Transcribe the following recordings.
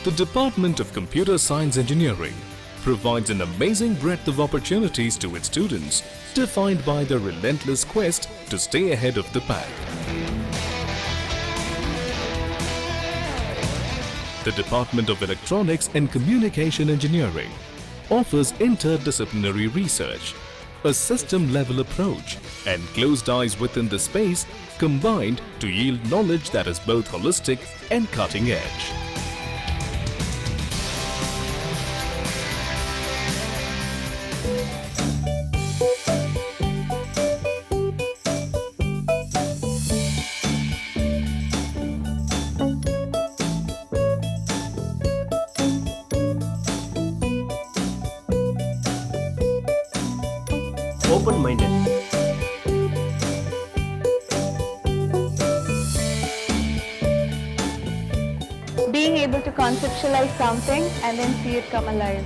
The Department of Computer Science Engineering provides an amazing breadth of opportunities to its students, defined by their relentless quest to stay ahead of the pack. The Department of Electronics and Communication Engineering offers interdisciplinary research, a system-level approach, and closed eyes within the space combined to yield knowledge that is both holistic and cutting-edge. Open-minded. Being able to conceptualize something and then see it come alive.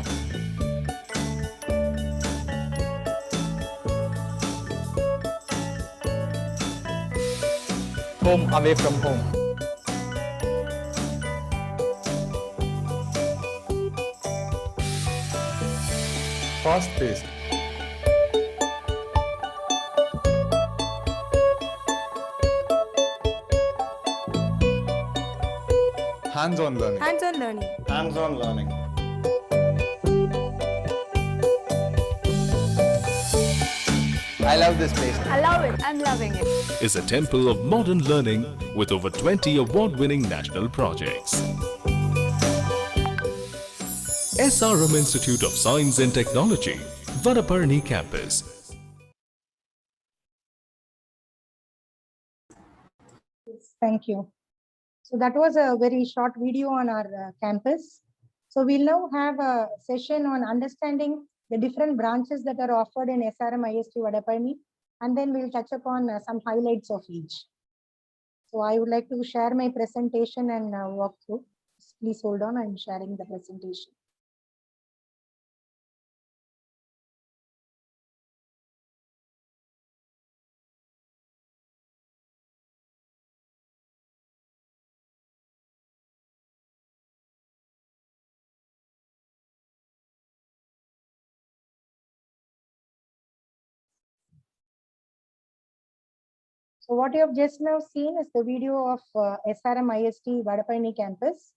Home away from home. Fast-paced. Hands-on learning. Hands-on learning. Hands-on learning. I love this place. I love it. I'm loving it. Is a temple of modern learning with over 20 award-winning national projects. SRM Institute of Science and Technology, Vadaparni campus. Thank you. So that was a very short video on our campus. So we'll now have a session on understanding the different branches that are offered in SRM IST Vadaparni, and then we'll touch upon some highlights of each. So I would like to share my presentation and walk through. Please hold on, I'm sharing the presentation. So what you have just now seen is the video of SRM IST Vadaparni campus.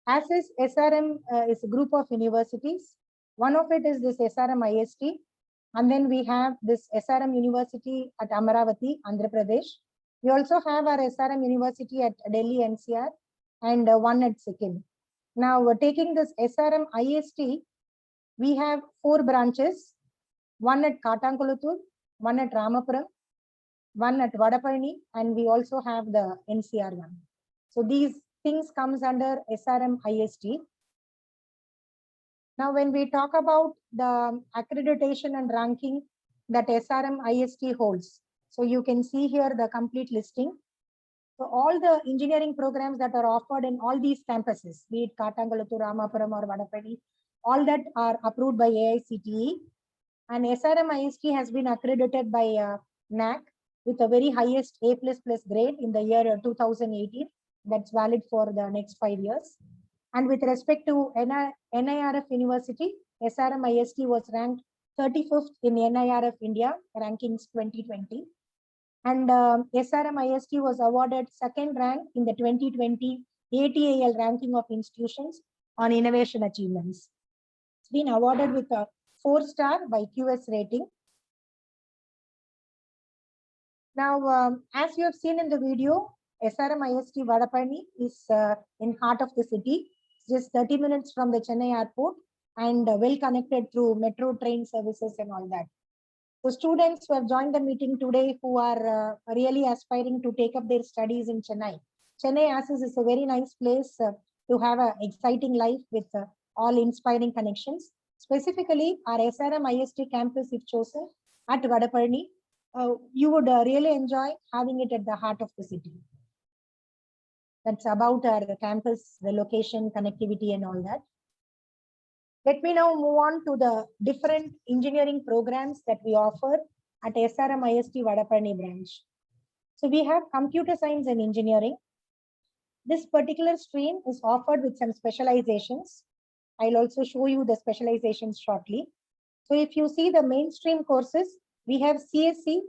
As is SRM is a group of universities. One of it is this SRM IST, and then we have this SRM University at Amaravati, Andhra Pradesh. We also have our SRM University at Delhi NCR and one at Sikkim. Now taking this SRM IST, we have 4 branches, one at Katankulattur, one at Ramapuram, one at Vadaparni, and we also have the NCR one. So these things comes under SRM IST. Now, when we talk about the accreditation and ranking that SRM IST holds, so you can see here the complete listing. So all the engineering programs that are offered in all these campuses, be it Katankulattur, Ramapuram or Vadaparni, all that are approved by AICTE, and SRM IST has been accredited by NAC with a very highest A++ grade in the year 2018. That's valid for the next 5 years. And with respect to NIRF University, SRM IST was ranked 35th in NIRF India rankings 2020. And SRM IST was awarded 2nd rank in the 2020 ATAL ranking of institutions on innovation achievements. It's been awarded with a 4-star by QS rating. Now, as you have seen in the video, SRM IST Vadaparni is in heart of the city. It's just 30 minutes from the Chennai airport and well connected through metro train services and all that. So students who have joined the meeting today who are really aspiring to take up their studies in Chennai. Chennai Asses is a very nice place to have an exciting life with all inspiring connections. Specifically, our SRM IST campus, if chosen at Vadaparni, you would really enjoy having it at the heart of the city. That's about our campus, the location, connectivity, and all that. Let me now move on to the different engineering programs that we offer at SRM IST Vadaparni branch. So we have computer science and engineering. This particular stream is offered with some specializations. I'll also show you the specializations shortly. So if you see the mainstream courses, we have CSE,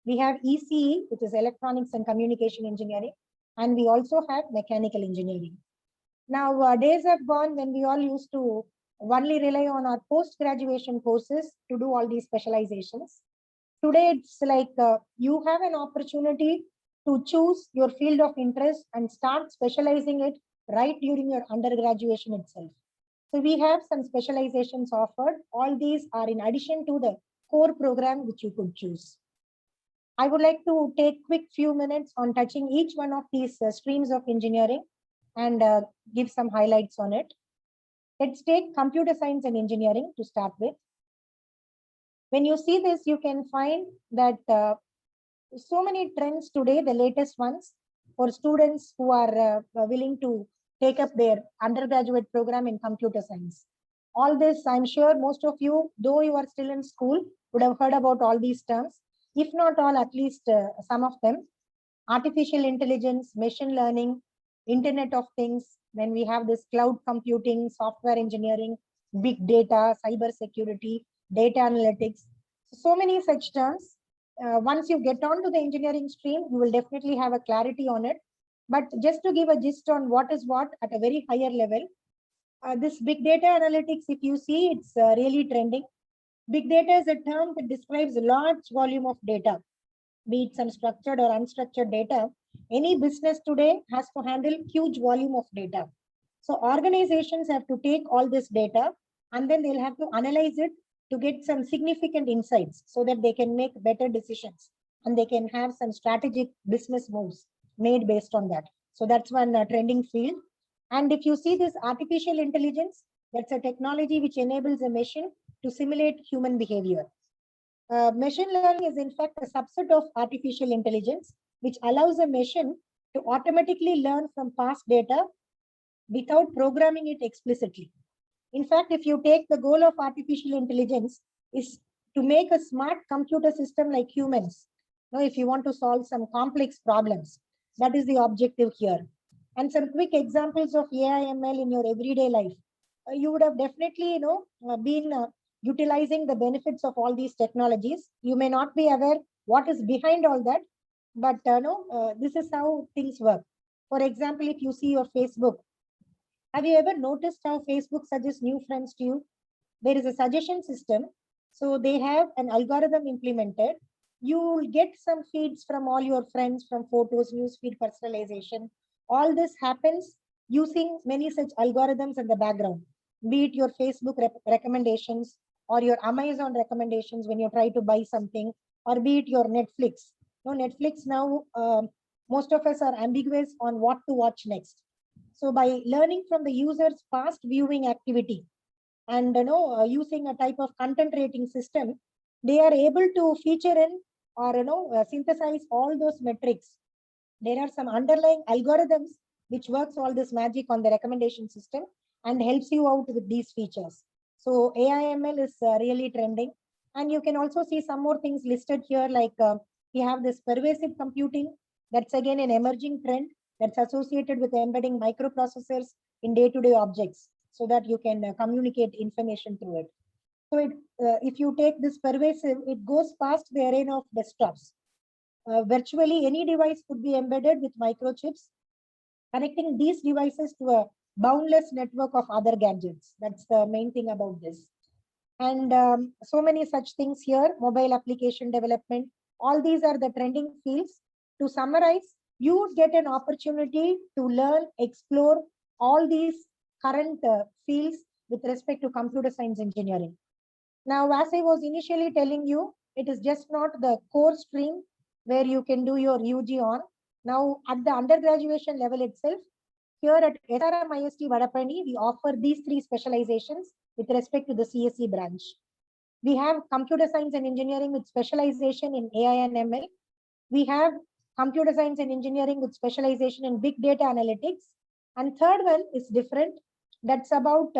we have ECE, which is Electronics and Communication Engineering, and we also have Mechanical Engineering. Now, days have gone when we all used to only rely on our post-graduation courses to do all these specializations. Today, it's like you have an opportunity to choose your field of interest and start specializing it right during your undergraduation itself. So we have some specializations offered. All these are in addition to the core program which you could choose. I would like to take quick few minutes on touching each one of these streams of engineering and give some highlights on it. Let's take computer science and engineering to start with. When you see this, you can find that so many trends today, the latest ones for students who are willing to take up their undergraduate program in computer science. All this, I'm sure most of you, though you are still in school, would have heard about all these terms. If not all, at least some of them. Artificial intelligence, machine learning, Internet of Things, then we have this cloud computing, software engineering, big data, cyber security, data analytics. So many such terms. Once you get on to the engineering stream, you will definitely have a clarity on it. But just to give a gist on what is what at a very higher level, this big data analytics, if you see, it's really trending. Big data is a term that describes a large volume of data, be it some structured or unstructured data. Any business today has to handle huge volume of data. So organizations have to take all this data and then they'll have to analyze it to get some significant insights so that they can make better decisions and they can have some strategic business moves made based on that. So that's one trending field. And if you see this artificial intelligence, that's a technology which enables a machine to simulate human behavior. Machine learning is in fact a subset of artificial intelligence, which allows a machine to automatically learn from past data without programming it explicitly. In fact, if you take the goal of artificial intelligence is to make a smart computer system like humans. Now, if you want to solve some complex problems, that is the objective here. And some quick examples of AI/ML in your everyday life. You would have definitely, been utilizing the benefits of all these technologies. You may not be aware what is behind all that, but this is how things work. For example, if you see your Facebook, have you ever noticed how Facebook suggests new friends to you? There is a suggestion system. So they have an algorithm implemented. You will get some feeds from all your friends, from photos, newsfeed personalization. All this happens using many such algorithms in the background, be it your Facebook recommendations or your Amazon recommendations when you try to buy something, or be it your Netflix. Netflix now, most of us are ambiguous on what to watch next. So by learning from the user's past viewing activity and using a type of content rating system, they are able to feature in or synthesize all those metrics. There are some underlying algorithms which works all this magic on the recommendation system and helps you out with these features. So AI/ML is really trending. And you can also see some more things listed here, like we have this pervasive computing. That's again an emerging trend that's associated with embedding microprocessors in day-to-day objects so that you can communicate information through it. So if you take this pervasive, it goes past the arena of desktops. Virtually any device could be embedded with microchips, connecting these devices to a boundless network of other gadgets. That's the main thing about this. And so many such things here, mobile application development, all these are the trending fields. To summarize, you would get an opportunity to learn, explore all these current fields with respect to computer science engineering. Now, as I was initially telling you, it is just not the core stream where you can do your UG on. Now, at the undergraduation level itself, here at SRM IST Vadapani, we offer these three specializations with respect to the CSE branch. We have computer science and engineering with specialization in AI and ML. We have computer science and engineering with specialization in big data analytics. And third one is different. That's about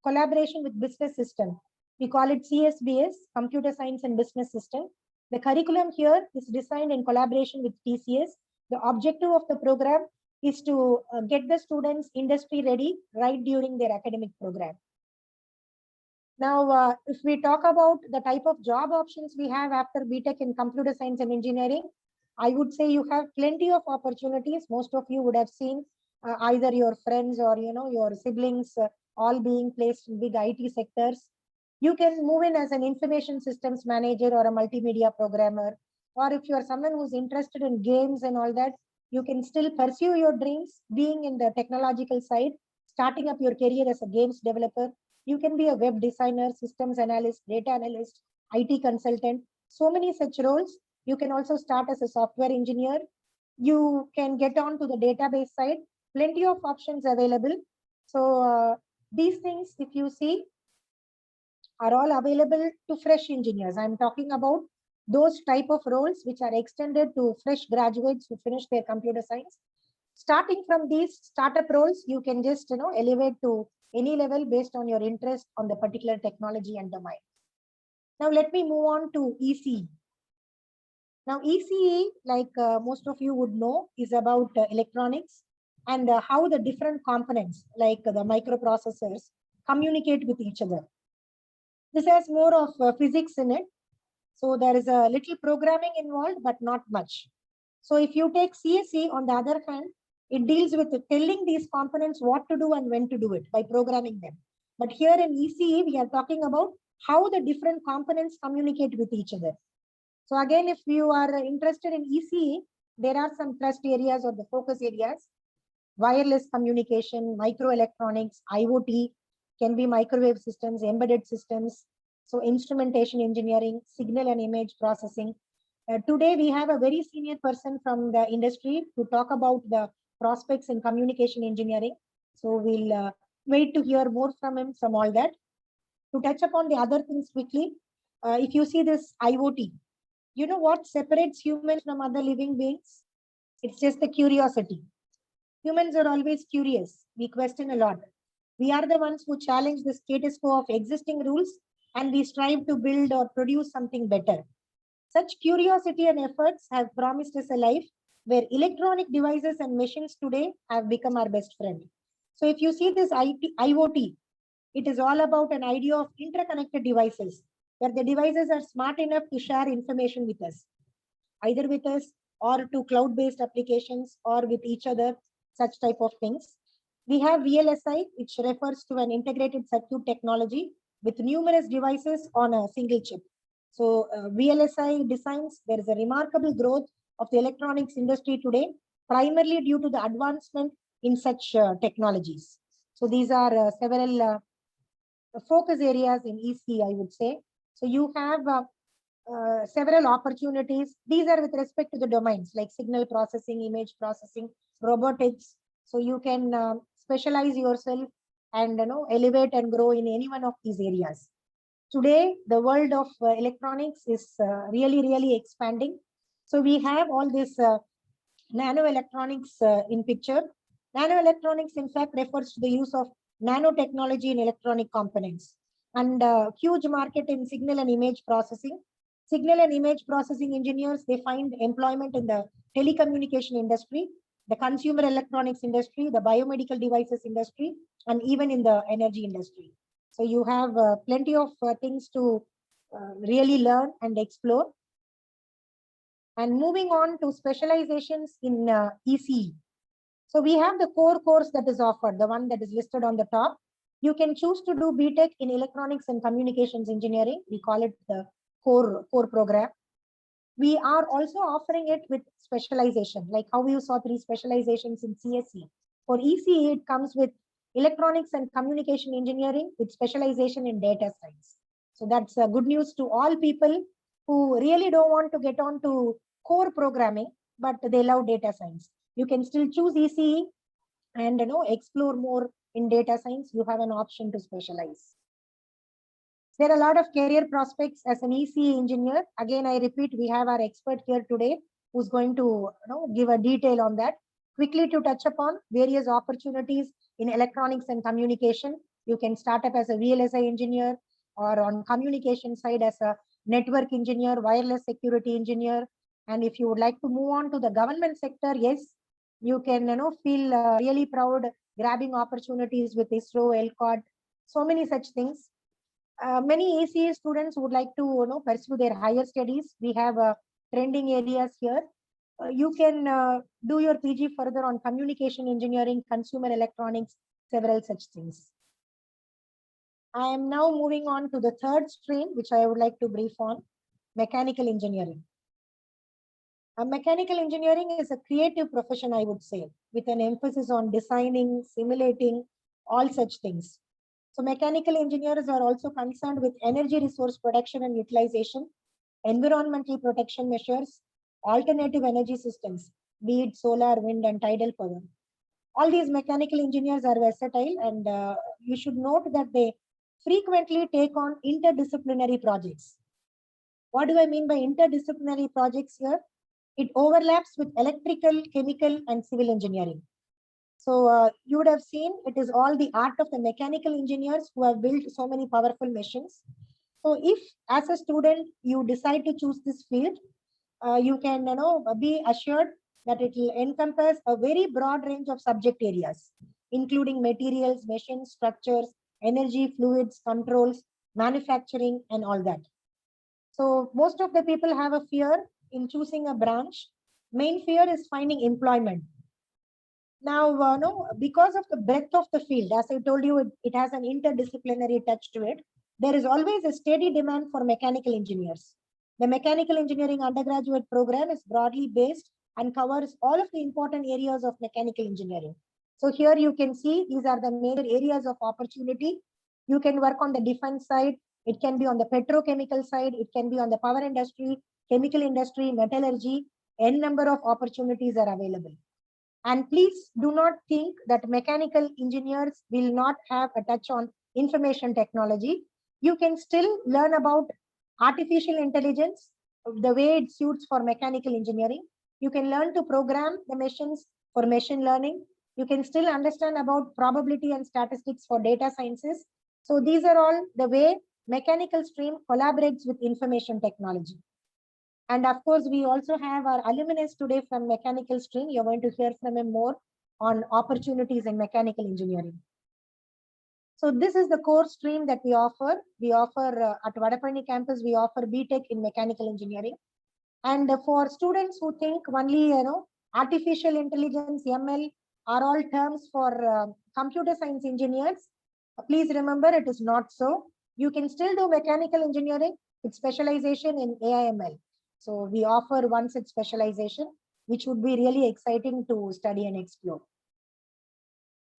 collaboration with business system. We call it CSBS, Computer Science and Business System. The curriculum here is designed in collaboration with TCS. The objective of the program is to get the students industry ready right during their academic program. Now, if we talk about the type of job options we have after BTech in computer science and engineering, I would say you have plenty of opportunities. Most of you would have seen either your friends or your siblings all being placed in big IT sectors. You can move in as an information systems manager or a multimedia programmer, or if you are someone who's interested in games and all that, you can still pursue your dreams being in the technological side, starting up your career as a games developer. You can be a web designer, systems analyst, data analyst, IT consultant, so many such roles. You can also start as a software engineer. You can get on to the database side, plenty of options available. So these things, if you see, are all available to fresh engineers. I'm talking about those type of roles which are extended to fresh graduates who finish their computer science. Starting from these startup roles, you can just elevate to any level based on your interest on the particular technology and domain. Now let me move on to ECE. Now ECE, like most of you would know, is about electronics and how the different components like the microprocessors communicate with each other. This has more of physics in it. So there is a little programming involved, but not much. So if you take CSE, on the other hand, it deals with telling these components what to do and when to do it by programming them. But here in ECE, we are talking about how the different components communicate with each other. So again, if you are interested in ECE, there are some thrust areas or the focus areas: wireless communication, microelectronics, IoT, can be microwave systems, embedded systems, so instrumentation engineering, signal and image processing. Today, we have a very senior person from the industry to talk about the prospects in communication engineering. So we'll wait to hear more from him from all that. To touch upon the other things quickly, if you see this IoT, you know what separates humans from other living beings? It's just the curiosity. Humans are always curious. We question a lot. We are the ones who challenge the status quo of existing rules, and we strive to build or produce something better. Such curiosity and efforts have promised us a life where electronic devices and machines today have become our best friend. So if you see this IoT, it is all about an idea of interconnected devices, where the devices are smart enough to share information with us, either with us or to cloud-based applications or with each other, such type of things. We have VLSI, which refers to an integrated circuit technology with numerous devices on a single chip. So VLSI designs, there is a remarkable growth of the electronics industry today, primarily due to the advancement in such technologies. So these are several focus areas in EC, I would say. So you have several opportunities. These are with respect to the domains like signal processing, image processing, robotics. So you can specialize yourself and elevate and grow in any one of these areas. Today, the world of electronics is really expanding. So we have all this nanoelectronics in picture. Nanoelectronics, in fact, refers to the use of nanotechnology in electronic components, and huge market in signal and image processing. Signal and image processing engineers, they find employment in the telecommunication industry, the consumer electronics industry, the biomedical devices industry, and even in the energy industry. So you have plenty of things to really learn and explore. And moving on to specializations in ECE. So we have the core course that is offered, the one that is listed on the top. You can choose to do BTech in electronics and communications engineering. We call it the core program. We are also offering it with specialization, like how you saw 3 specializations in CSE. For ECE, it comes with electronics and communication engineering with specialization in data science. So that's good news to all people who really don't want to get on to core programming, but they love data science. You can still choose ECE and explore more in data science. You have an option to specialize. There are a lot of career prospects as an ECE engineer. Again, I repeat, we have our expert here today who's going to give a detail on that. Quickly to touch upon various opportunities in electronics and communication. You can start up as a VLSI engineer, or on communication side as a network engineer, wireless security engineer. And if you would like to move on to the government sector, yes, You can feel really proud grabbing opportunities with ISRO, LCOT, so many such things. Many ECE students would like to pursue their higher studies. We have trending areas here. You can do your PG further on communication engineering, consumer electronics, several such things. I am now moving on to the third stream, which I would like to brief on, mechanical engineering. Mechanical engineering is a creative profession, I would say, with an emphasis on designing, simulating, all such things. So mechanical engineers are also concerned with energy resource production and utilization, environmental protection measures, alternative energy systems, be it solar, wind, and tidal power. All these mechanical engineers are versatile, and you should note that they frequently take on interdisciplinary projects. What do I mean by interdisciplinary projects here? It overlaps with electrical, chemical, and civil engineering. So you would have seen it is all the art of the mechanical engineers who have built so many powerful machines. So if as a student you decide to choose this field, you can be assured that it will encompass a very broad range of subject areas, including materials, machines, structures, energy, fluids, controls, manufacturing, and all that. So most of the people have a fear in choosing a branch. Main fear is finding employment. Now, because of the breadth of the field, as I told you, it has an interdisciplinary touch to it. There is always a steady demand for mechanical engineers. The mechanical engineering undergraduate program is broadly based and covers all of the important areas of mechanical engineering. So here you can see these are the major areas of opportunity. You can work on the defense side. It can be on the petrochemical side. It can be on the power industry, chemical industry, metallurgy. N number of opportunities are available. And please do not think that mechanical engineers will not have a touch on information technology. You can still learn about artificial intelligence, the way it suits for mechanical engineering. You can learn to program the machines for machine learning. You can still understand about probability and statistics for data sciences. So these are all the way mechanical stream collaborates with information technology. And of course, we also have our alumnus today from mechanical stream. You're going to hear from him more on opportunities in mechanical engineering. So this is the core stream that we offer. We offer at Vadapalani campus, we offer BTech in mechanical engineering. And for students who think only, artificial intelligence, ML are all terms for computer science engineers, please remember it is not so. You can still do mechanical engineering with specialization in AI/ML. So we offer one such specialization, which would be really exciting to study and explore.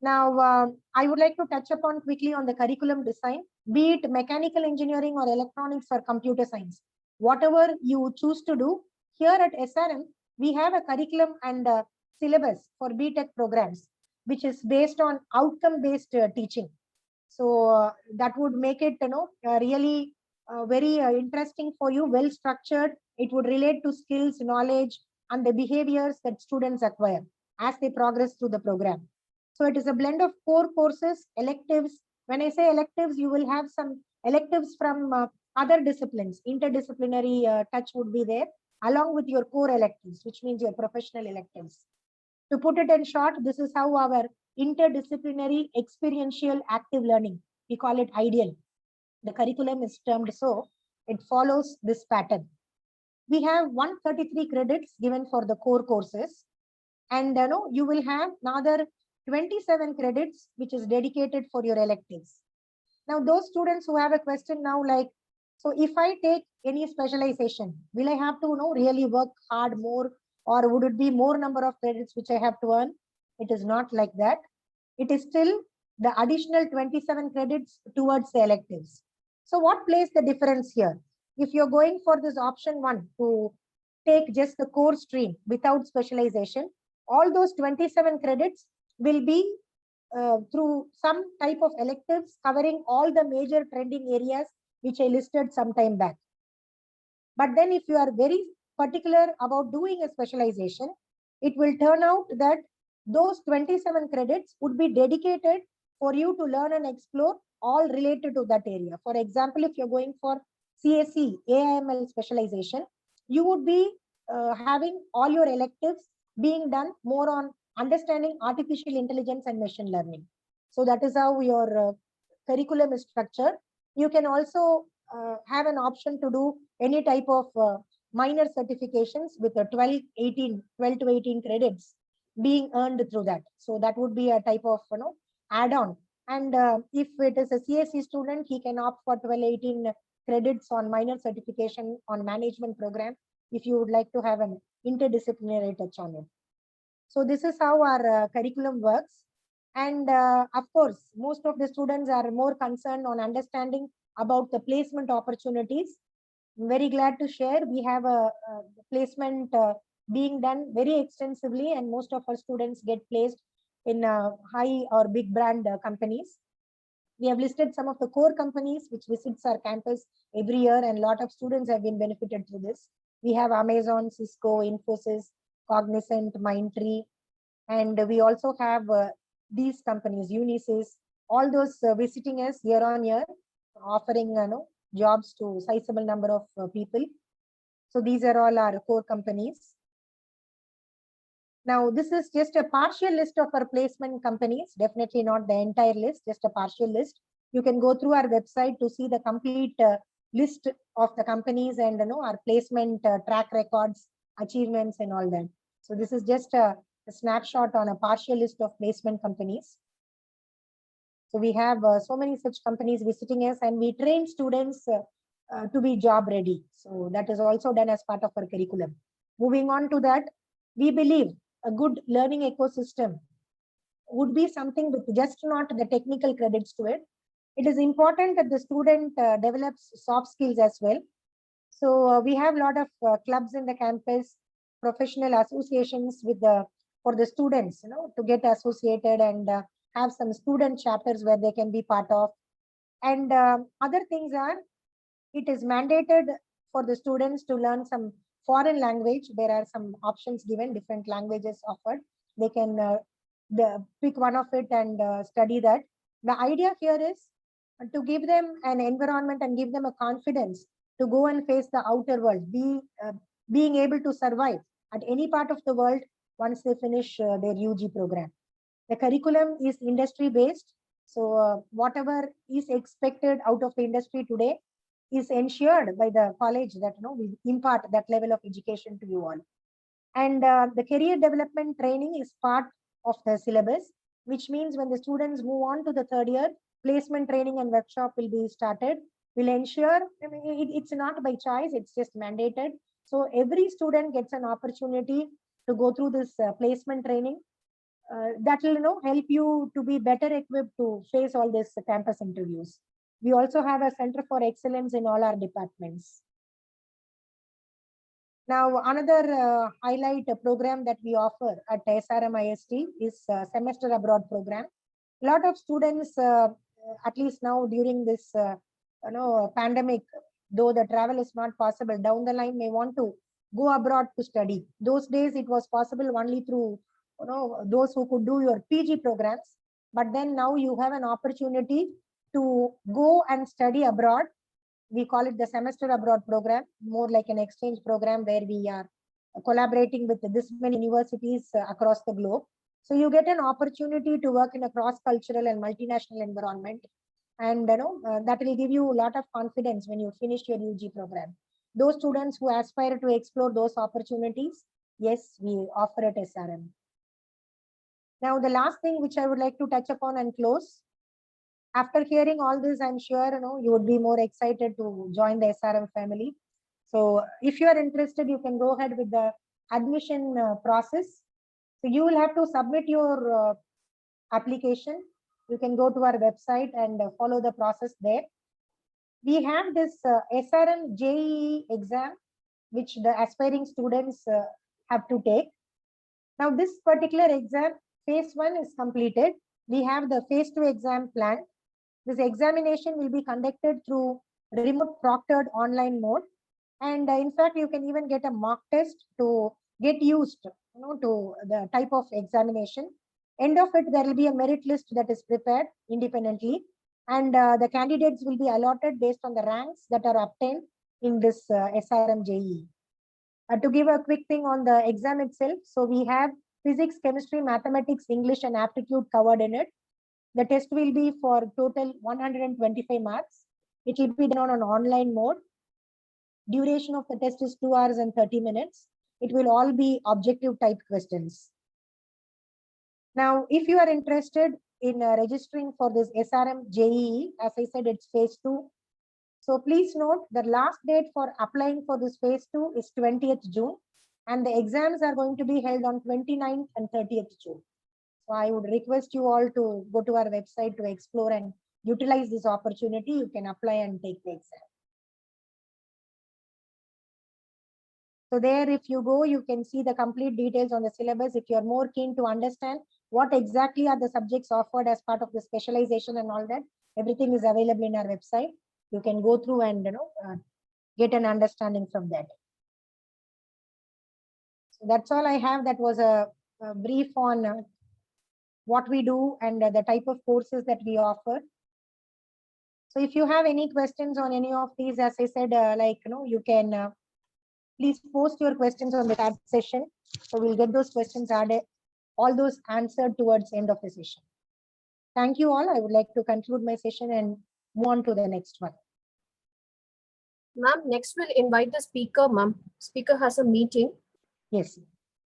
Now, I would like to touch upon quickly on the curriculum design, be it mechanical engineering or electronics or computer science. Whatever you choose to do, here at SRM, we have a curriculum and syllabus for BTech programs, which is based on outcome-based teaching. So that would make it, really very interesting for you, well structured. It would relate to skills, knowledge, and the behaviors that students acquire as they progress through the program. So it is a blend of core courses, electives. When I say electives, you will have some electives from other disciplines. Interdisciplinary touch would be there, along with your core electives, which means your professional electives. To put it in short, this is how our interdisciplinary experiential active learning, we call it IDEAL. The curriculum is termed so. It follows this pattern. We have 133 credits given for the core courses, and you will have another 27 credits which is dedicated for your electives. Now those students who have a question now, like, so if I take any specialization, will I have to really work hard more, or would it be more number of credits which I have to earn? It is not like that. It is still the additional 27 credits towards the electives. So what plays the difference here? If you're going for this option 1 to take just the core stream without specialization, all those 27 credits will be through some type of electives covering all the major trending areas which I listed some time back. But then if you are very particular about doing a specialization, it will turn out that those 27 credits would be dedicated for you to learn and explore all related to that area. For example, if you're going for CSE, AI/ML specialization, you would be having all your electives being done more on understanding artificial intelligence and machine learning. So that is how your curriculum is structured. You can also have an option to do any type of minor certifications with a 12 to 18 credits being earned through that. So that would be a type of add-on. And if it is a CSE student, he can opt for 12-18 credits on minor certification on management program if you would like to have an interdisciplinary touch on it. So this is how our curriculum works. And of course, most of the students are more concerned on understanding about the placement opportunities. I'm very glad to share we have a placement being done very extensively, and most of our students get placed in high or big brand companies. We have listed some of the core companies which visits our campus every year, and a lot of students have been benefited through this. We have Amazon, Cisco, Infosys, Cognizant, Mindtree, and we also have these companies, Unisys, all those visiting us year on year, offering jobs to sizable number of people. So these are all our core companies. Now, this is just a partial list of our placement companies, definitely not the entire list, just a partial list. You can go through our website to see the complete list of the companies and our placement track records, achievements and all that. So this is just a snapshot on a partial list of placement companies. So we have so many such companies visiting us, and we train students to be job ready. So that is also done as part of our curriculum. Moving on to that, we believe a good learning ecosystem would be something with just not the technical credits to it. It is important that the student develops soft skills as well. So we have a lot of clubs in the campus, professional associations with for the students, to get associated and have some student chapters where they can be part of. And other things are, it is mandated for the students to learn some foreign language. There are some options given, different languages offered. They can pick one of it and study that. The idea here is to give them an environment and give them a confidence to go and face the outer world, being able to survive at any part of the world once they finish their UG program. The curriculum is industry based. So whatever is expected out of the industry today is ensured by the college that we impart that level of education to you all. And the career development training is part of the syllabus, which means when the students move on to the third year, placement training and workshop will be started. Will ensure, it's not by choice, it's just mandated. So every student gets an opportunity to go through this placement training. That will help you to be better equipped to face all these campus interviews. We also have a Center for Excellence in all our departments. Now, another highlight program that we offer at SRM IST is semester abroad program. A lot of students, at least now during this pandemic, though the travel is not possible, down the line may want to go abroad to study. Those days it was possible only through those who could do your PG programs. But then now you have an opportunity to go and study abroad. We call it the semester abroad program, more like an exchange program where we are collaborating with this many universities across the globe. So you get an opportunity to work in a cross-cultural and multinational environment. And that will give you a lot of confidence when you finish your UG program. Those students who aspire to explore those opportunities, yes, we offer at SRM. Now, the last thing which I would like to touch upon and close. After hearing all this, I'm sure you would be more excited to join the SRM family. So if you are interested, you can go ahead with the admission process. So you will have to submit your application. You can go to our website and follow the process there. We have this SRM JEE exam, which the aspiring students have to take. Now, this particular exam, phase 1 is completed. We have the phase 2 exam planned. This examination will be conducted through remote proctored online mode. And in fact, you can even get a mock test to get used to the type of examination. End of it, there will be a merit list that is prepared independently. And the candidates will be allotted based on the ranks that are obtained in this SRM JEE. To give a quick thing on the exam itself, so we have physics, chemistry, mathematics, English, and aptitude covered in it. The test will be for total 125 marks. It will be done on an online mode. Duration of the test is 2 hours and 30 minutes. It will all be objective type questions. Now, if you are interested in registering for this SRM JEE, as I said, it's phase 2. So please note the last date for applying for this phase 2 is 20th June, and the exams are going to be held on 29th and 30th June. So I would request you all to go to our website to explore and utilize this opportunity. You can apply and take the exam. So there, if you go, you can see the complete details on the syllabus. If you're more keen to understand what exactly are the subjects offered as part of the specialization and all that, everything is available in our website. You can go through and get an understanding from that. So that's all I have. That was a brief on what we do and the type of courses that we offer. So if you have any questions on any of these, as I said, you can please post your questions on the chat session. So we'll get those questions added, all those answered towards end of the session. Thank you all. I would like to conclude my session and move on to the next one. Ma'am, next we'll invite the speaker, ma'am. Speaker has a meeting. Yes.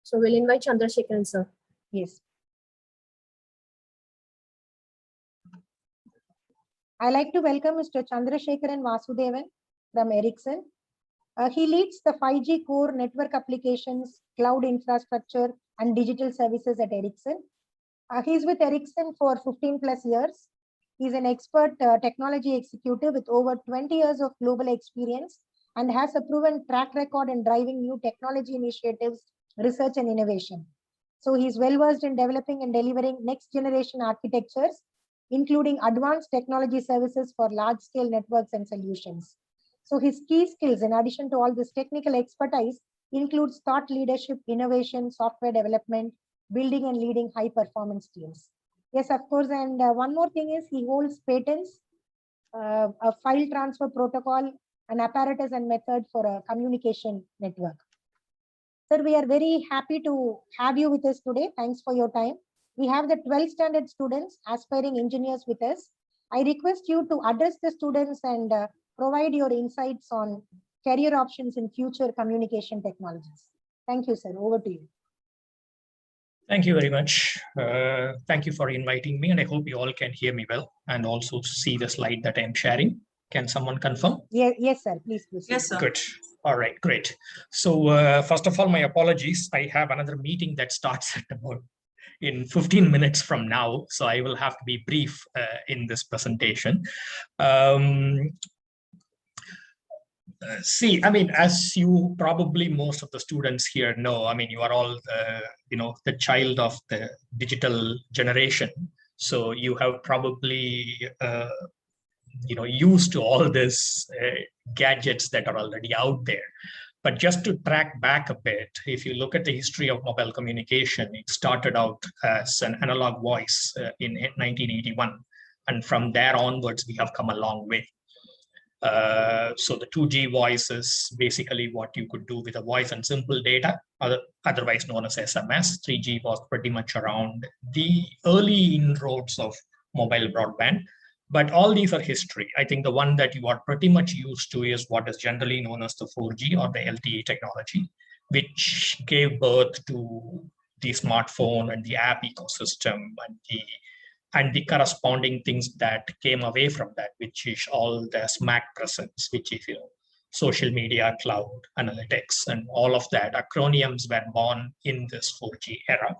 So we'll invite Chandrasekharan, sir. Yes. I like to welcome Mr. Chandrasekharan Vasudevan from Ericsson. He leads the 5G core network applications, cloud infrastructure, and digital services at Ericsson. He's with Ericsson for 15 plus years. He's an expert technology executive with over 20 years of global experience and has a proven track record in driving new technology initiatives, research, and innovation. So he's well versed in developing and delivering next generation architectures, including advanced technology services for large scale networks and solutions. So his key skills, in addition to all this technical expertise, includes thought leadership, innovation, software development, building and leading high performance teams. Yes, of course. And one more thing is he holds patents, a file transfer protocol, an apparatus and method for a communication network. Sir, we are very happy to have you with us today. Thanks for your time. We have the 12th standard students, aspiring engineers with us. I request you to address the students and provide your insights on career options in future communication technologies. Thank you, sir. Over to you. Thank you very much. Thank you for inviting me, and I hope you all can hear me well and also see the slide that I'm sharing. Can someone confirm? Yes, sir. Please proceed. Yes, sir. Good. All right, great. So first of all, my apologies. I have another meeting that starts at about in 15 minutes from now, so I will have to be brief in this presentation. See, I mean, as you probably most of the students here know, I mean, you are all, the child of the digital generation. So you have probably, used to all this gadgets that are already out there. But just to track back a bit, if you look at the history of mobile communication, it started out as an analog voice in 1981. And from there onwards, we have come a long way. So the 2G voice is basically what you could do with a voice and simple data, otherwise known as SMS. 3G was pretty much around the early inroads of mobile broadband. But all these are history. I think the one that you are pretty much used to is what is generally known as the 4G or the LTE technology, which gave birth to the smartphone and the app ecosystem and the corresponding things that came away from that, which is all the SMAC presence, which is social media, cloud, analytics, and all of that. Acronyms were born in this 4G era,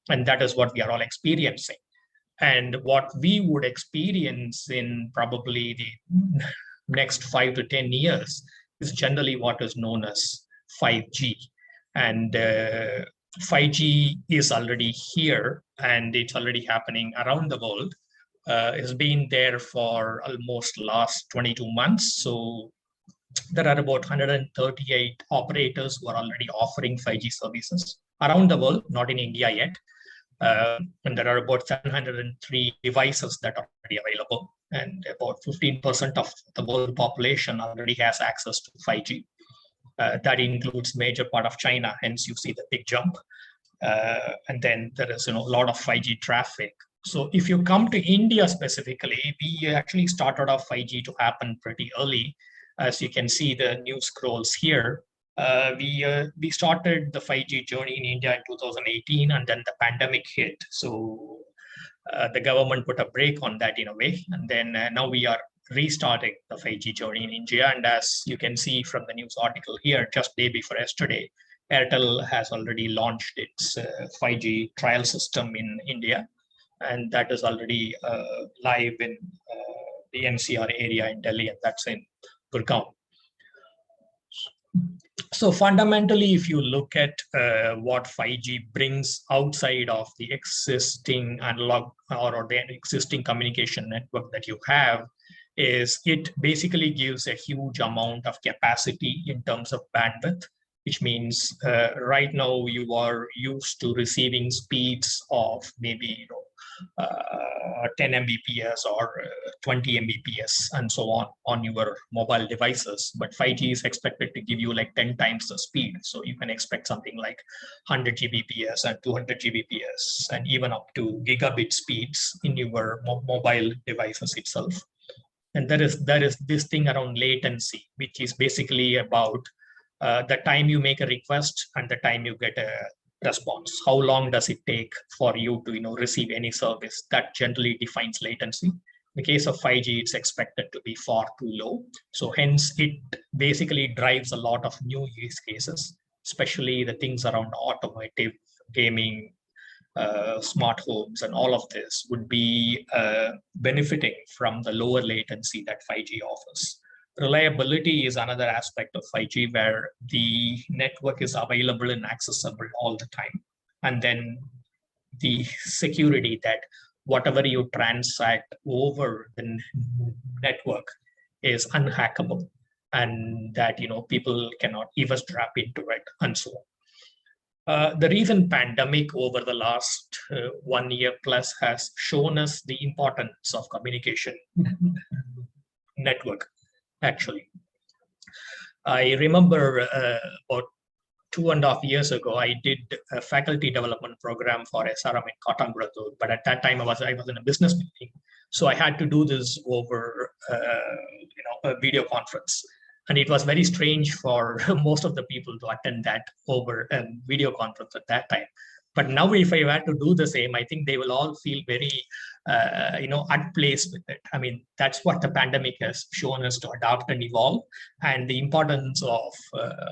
and that is what we are all experiencing. And what we would experience in probably the next 5 to 10 years is generally what is known as 5G. And 5G is already here, and it's already happening around the world. It's been there for almost last 22 months. So there are about 138 operators who are already offering 5G services around the world, not in India yet. And there are about 703 devices that are already available, and about 15% of the world population already has access to 5G. That includes major part of China, hence you see the big jump. And then there is, a lot of 5G traffic. So if you come to India specifically, we actually started off 5G to happen pretty early. As you can see the news scrolls here, we started the 5G journey in India in 2018, and then the pandemic hit. So the government put a brake on that in a way. And then now we are restarting the 5G journey in India. And as you can see from the news article here, just day before yesterday, Airtel has already launched its 5G trial system in India. And that is already live in the NCR area in Delhi, and that's in Gurgaon. So fundamentally, if you look at what 5G brings outside of the existing analog or the existing communication network that you have, is it basically gives a huge amount of capacity in terms of bandwidth, which means right now you are used to receiving speeds of maybe 10 Mbps or 20 Mbps and so on your mobile devices. But 5G is expected to give you like 10 times the speed. So you can expect something like 100 Gbps and 200 Gbps and even up to gigabit speeds in your mobile devices itself. And there is this thing around latency, which is basically about the time you make a request and the time you get a response. How long does it take for you to receive any service? That generally defines latency. In the case of 5G, it's expected to be far too low. So hence, it basically drives a lot of new use cases, especially the things around automotive, gaming, smart homes, and all of this would be benefiting from the lower latency that 5G offers. Reliability is another aspect of 5G where the network is available and accessible all the time. And then the security that whatever you transact over the network is unhackable, and that people cannot eavesdrop into it and so on. The recent pandemic over the last 1 year plus has shown us the importance of communication network. Actually, I remember about 2.5 years ago, I did a faculty development program for SRM in Kattangurattur, but at that time I was in a business meeting, so I had to do this over a video conference, and it was very strange for most of the people to attend that over a video conference at that time. But now, if I were to do the same, I think they will all feel very, at place with it. I mean, that's what the pandemic has shown us, to adapt and evolve, and the importance of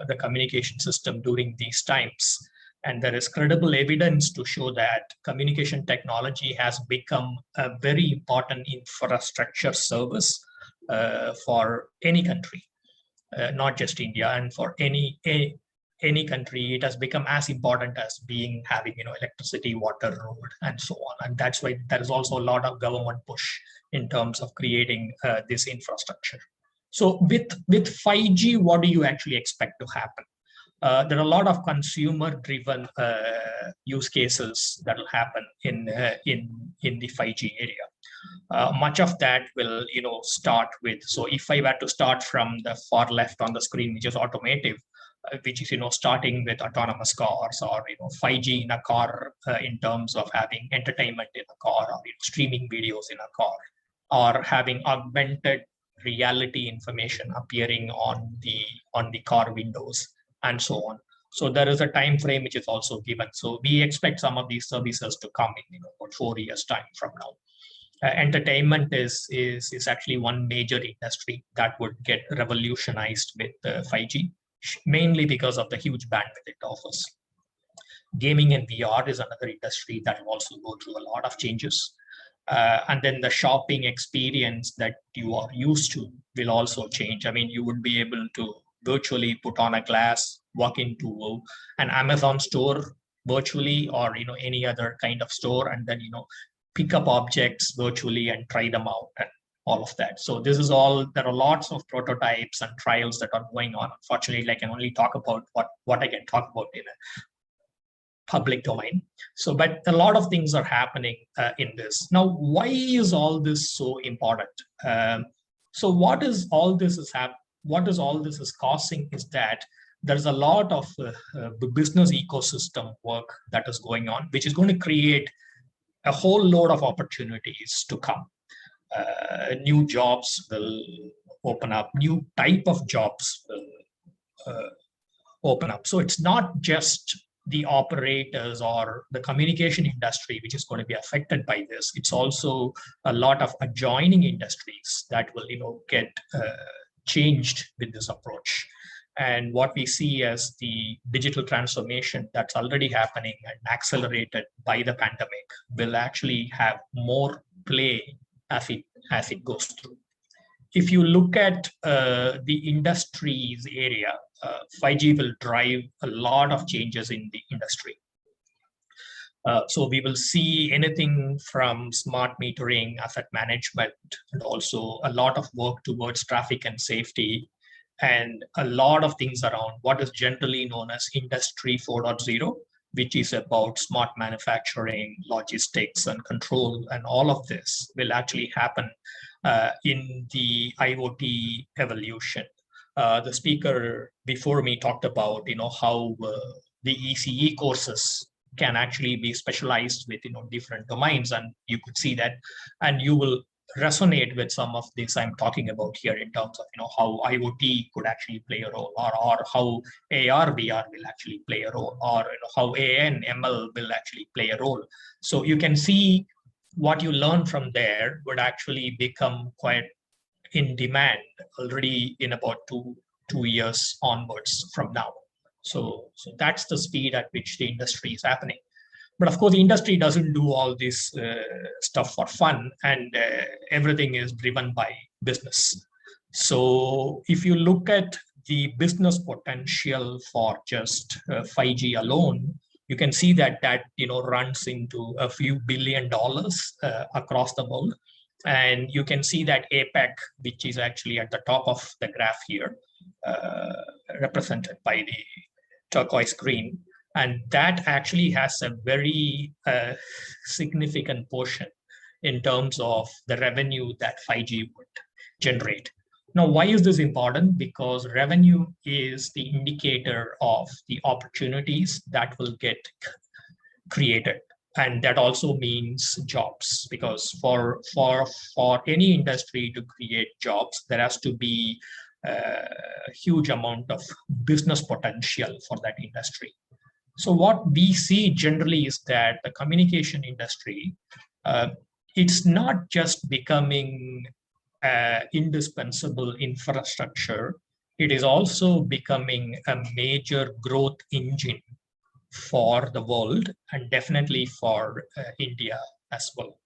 the communication system during these times. And there is credible evidence to show that communication technology has become a very important infrastructure service for any country, not just India, and for any country. It has become as important as having electricity, water, road, and so on. And that's why there is also a lot of government push in terms of creating this infrastructure. So with 5G, what do you actually expect to happen? There are a lot of consumer-driven use cases that will happen in the 5G area. Much of that will start with, so if I were to start from the far left on the screen, which is automotive, which is starting with autonomous cars, or 5G in a car in terms of having entertainment in a car, or streaming videos in a car, or having augmented reality information appearing on the car windows, and so on. So there is a time frame which is also given. So we expect some of these services to come in about 4 years time from now. Entertainment is actually one major industry that would get revolutionized with 5G. Mainly because of the huge bandwidth it offers. Gaming and VR is another industry that will also go through a lot of changes. And then the shopping experience that you are used to will also change. I mean, you would be able to virtually put on a glass, walk into an Amazon store virtually, or any other kind of store, and then pick up objects virtually and try them out, and all of that. So this is all, there are lots of prototypes and trials that are going on. Unfortunately, I can only talk about what I can talk about in a public domain. So, but a lot of things are happening in this. Now, why is all this so important? So what is all this is causing is that there's a lot of business ecosystem work that is going on, which is going to create a whole load of opportunities to come. New jobs will open up, new type of jobs will open up. So it's not just the operators or the communication industry which is going to be affected by this. It's also a lot of adjoining industries that will, get changed with this approach. And what we see as the digital transformation that's already happening and accelerated by the pandemic will actually have more play as it goes through. If you look at the industries area, 5G will drive a lot of changes in the industry. So we will see anything from smart metering, asset management, and also a lot of work towards traffic and safety, and a lot of things around what is generally known as Industry 4.0, which is about smart manufacturing, logistics, and control. And all of this will actually happen in the IoT evolution. The speaker before me talked about, how the ECE courses can actually be specialized with, different domains, and you could see that, and you will resonate with some of this I'm talking about here in terms of, how IoT could actually play a role, or how AR, VR will actually play a role, or how AI ML will actually play a role. So you can see what you learn from there would actually become quite in demand already in about two years onwards from now. So that's the speed at which the industry is happening. But of course, the industry doesn't do all this stuff for fun, and everything is driven by business. So if you look at the business potential for just 5G alone, you can see that runs into a few $1 billion across the world. And you can see that APAC, which is actually at the top of the graph here, represented by the turquoise green. And that actually has a very significant portion in terms of the revenue that 5G would generate. Now, why is this important? Because revenue is the indicator of the opportunities that will get created. And that also means jobs, because for any industry to create jobs, there has to be a huge amount of business potential for that industry. So what we see generally is that the communication industry, it's not just becoming indispensable infrastructure, it is also becoming a major growth engine for the world, and definitely for India as well.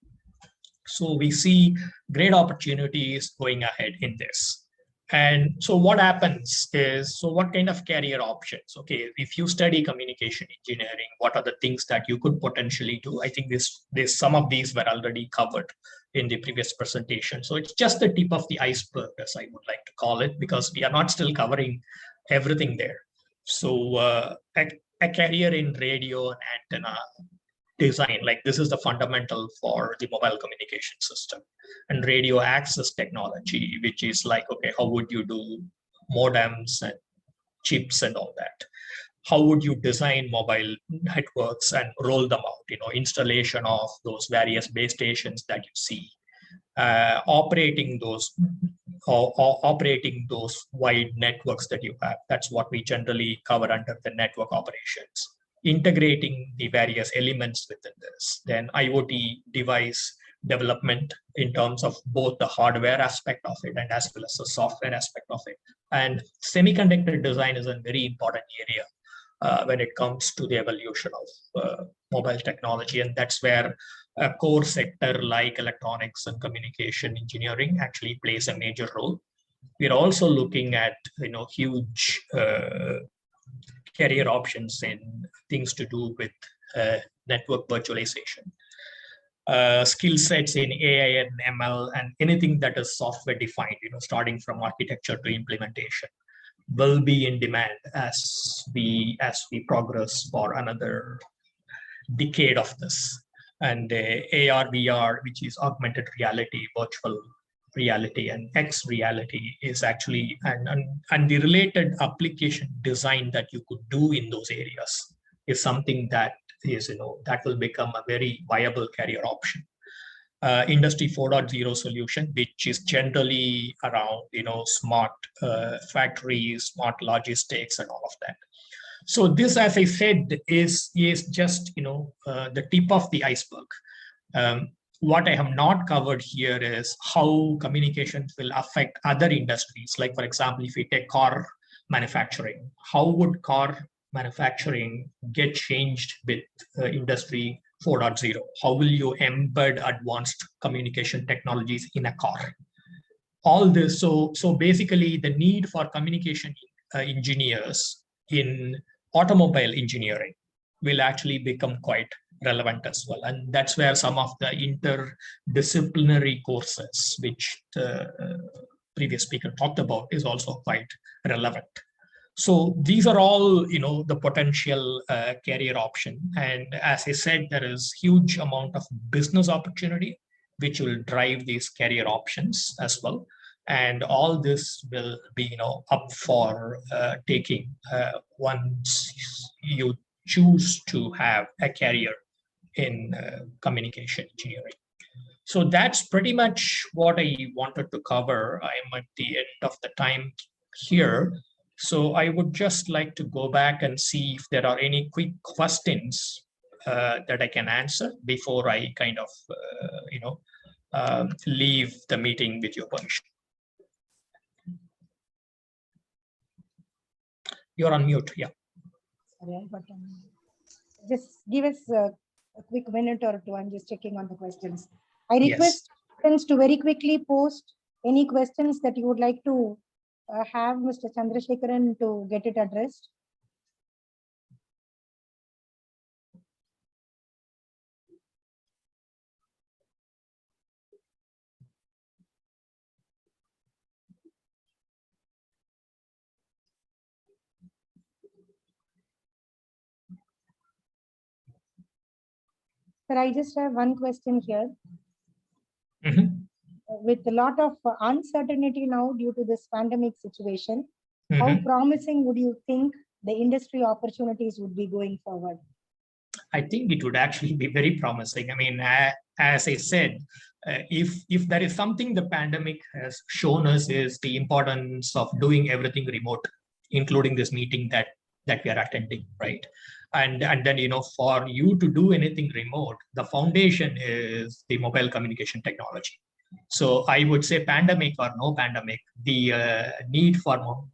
So we see great opportunities going ahead in this. And so what happens is, so what kind of career options? Okay, if you study communication engineering, what are the things that you could potentially do? I think some of these were already covered in the previous presentation. So it's just the tip of the iceberg, as I would like to call it, because we are not still covering everything there. So a career in radio and antenna design, like this is the fundamental for the mobile communication system, and radio access technology, which is like, okay, how would you do modems and chips and all that? How would you design mobile networks and roll them out? Installation of those various base stations that you see, operating those wide networks that you have. That's what we generally cover under the network operations. Integrating the various elements within this. Then IoT device development in terms of both the hardware aspect of it and as well as the software aspect of it. And semiconductor design is a very important area when it comes to the evolution of mobile technology. And that's where a core sector like electronics and communication engineering actually plays a major role. We're also looking at huge career options in things to do with network virtualization, skill sets in AI and ML, and anything that is software defined, starting from architecture to implementation, will be in demand as we progress for another decade of this. And AR, VR, which is augmented reality, virtual reality and X reality is actually, and the related application design that you could do in those areas is something that is, that will become a very viable career option. Industry 4.0 solution, which is generally around, smart factories, smart logistics, and all of that. So this, as I said, is just, the tip of the iceberg. What I have not covered here is how communications will affect other industries. Like, for example, if we take car manufacturing, how would car manufacturing get changed with industry 4.0? How will you embed advanced communication technologies in a car? All this, so basically the need for communication engineers in automobile engineering will actually become quite relevant as well. And that's where some of the interdisciplinary courses, which the previous speaker talked about, is also quite relevant. So these are all, the potential career option. And as I said, there is huge amount of business opportunity, which will drive these career options as well. And all this will be, up for taking once you choose to have a career in communication engineering. So that's pretty much what I wanted to cover. I'm at the end of the time here. So I would just like to go back and see if there are any quick questions that I can answer before I kind of, leave the meeting with your permission. You're on mute, yeah. Sorry, but just give us a quick minute or two. I'm just checking on the questions. I request students to very quickly post any questions that you would like to have Mr. Chandrasekharan to get it addressed. Sir, I just have one question here. With a lot of uncertainty now due to this pandemic situation, how promising would you think the industry opportunities would be going forward? I think it would actually be very promising. I mean, as I said, if there is something the pandemic has shown us is the importance of doing everything remote, including this meeting that we are attending, right? And then, for you to do anything remote, the foundation is the mobile communication technology. So I would say, pandemic or no pandemic, the need for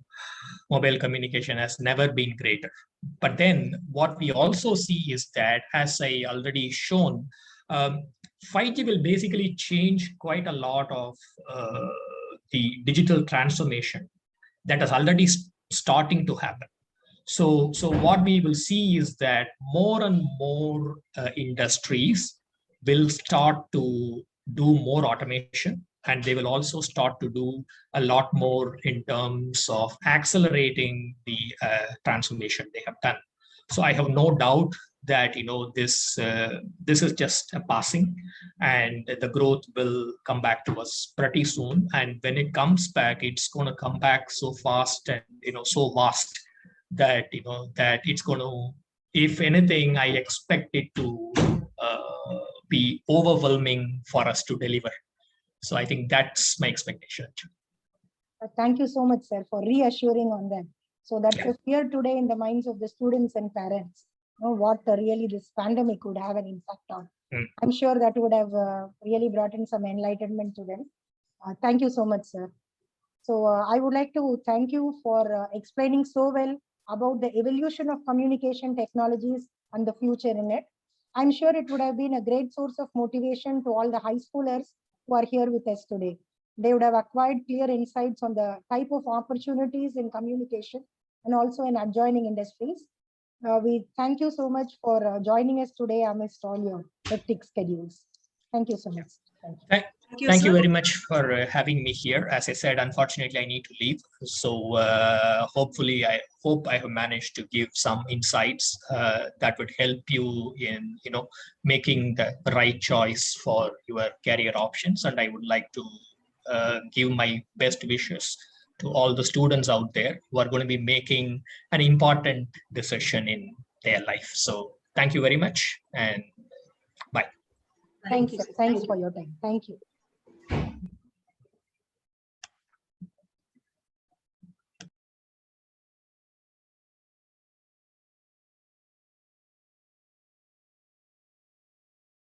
mobile communication has never been greater. But then what we also see is that, as I already shown, 5G will basically change quite a lot of the digital transformation that is already starting to happen. So what we will see is that more and more industries will start to do more automation, and they will also start to do a lot more in terms of accelerating the transformation they have done. So I have no doubt that this is just a passing, and the growth will come back to us pretty soon. And when it comes back, it's going to come back so fast and so vast that that it's going to, if anything, I expect it to be overwhelming for us to deliver. So I think that's my expectation. Thank you so much, sir, for reassuring on that. So that was here today in the minds of the students and parents, what really this pandemic would have an impact on. I'm sure that would have really brought in some enlightenment to them. Thank you so much, sir. So I would like to thank you for explaining so well about the evolution of communication technologies and the future in it. I'm sure it would have been a great source of motivation to all the high schoolers who are here with us today. They would have acquired clear insights on the type of opportunities in communication and also in adjoining industries. We thank you so much for joining us today amidst all your hectic schedules. Thank you so much. Thank you very much for having me here. As I said, unfortunately, I need to leave. So hopefully, I hope I have managed to give some insights that would help you in making the right choice for your career options. And I would like to give my best wishes to all the students out there who are going to be making an important decision in their life. So thank you very much and bye. Thanks, sir. Thanks for your time. Thank you.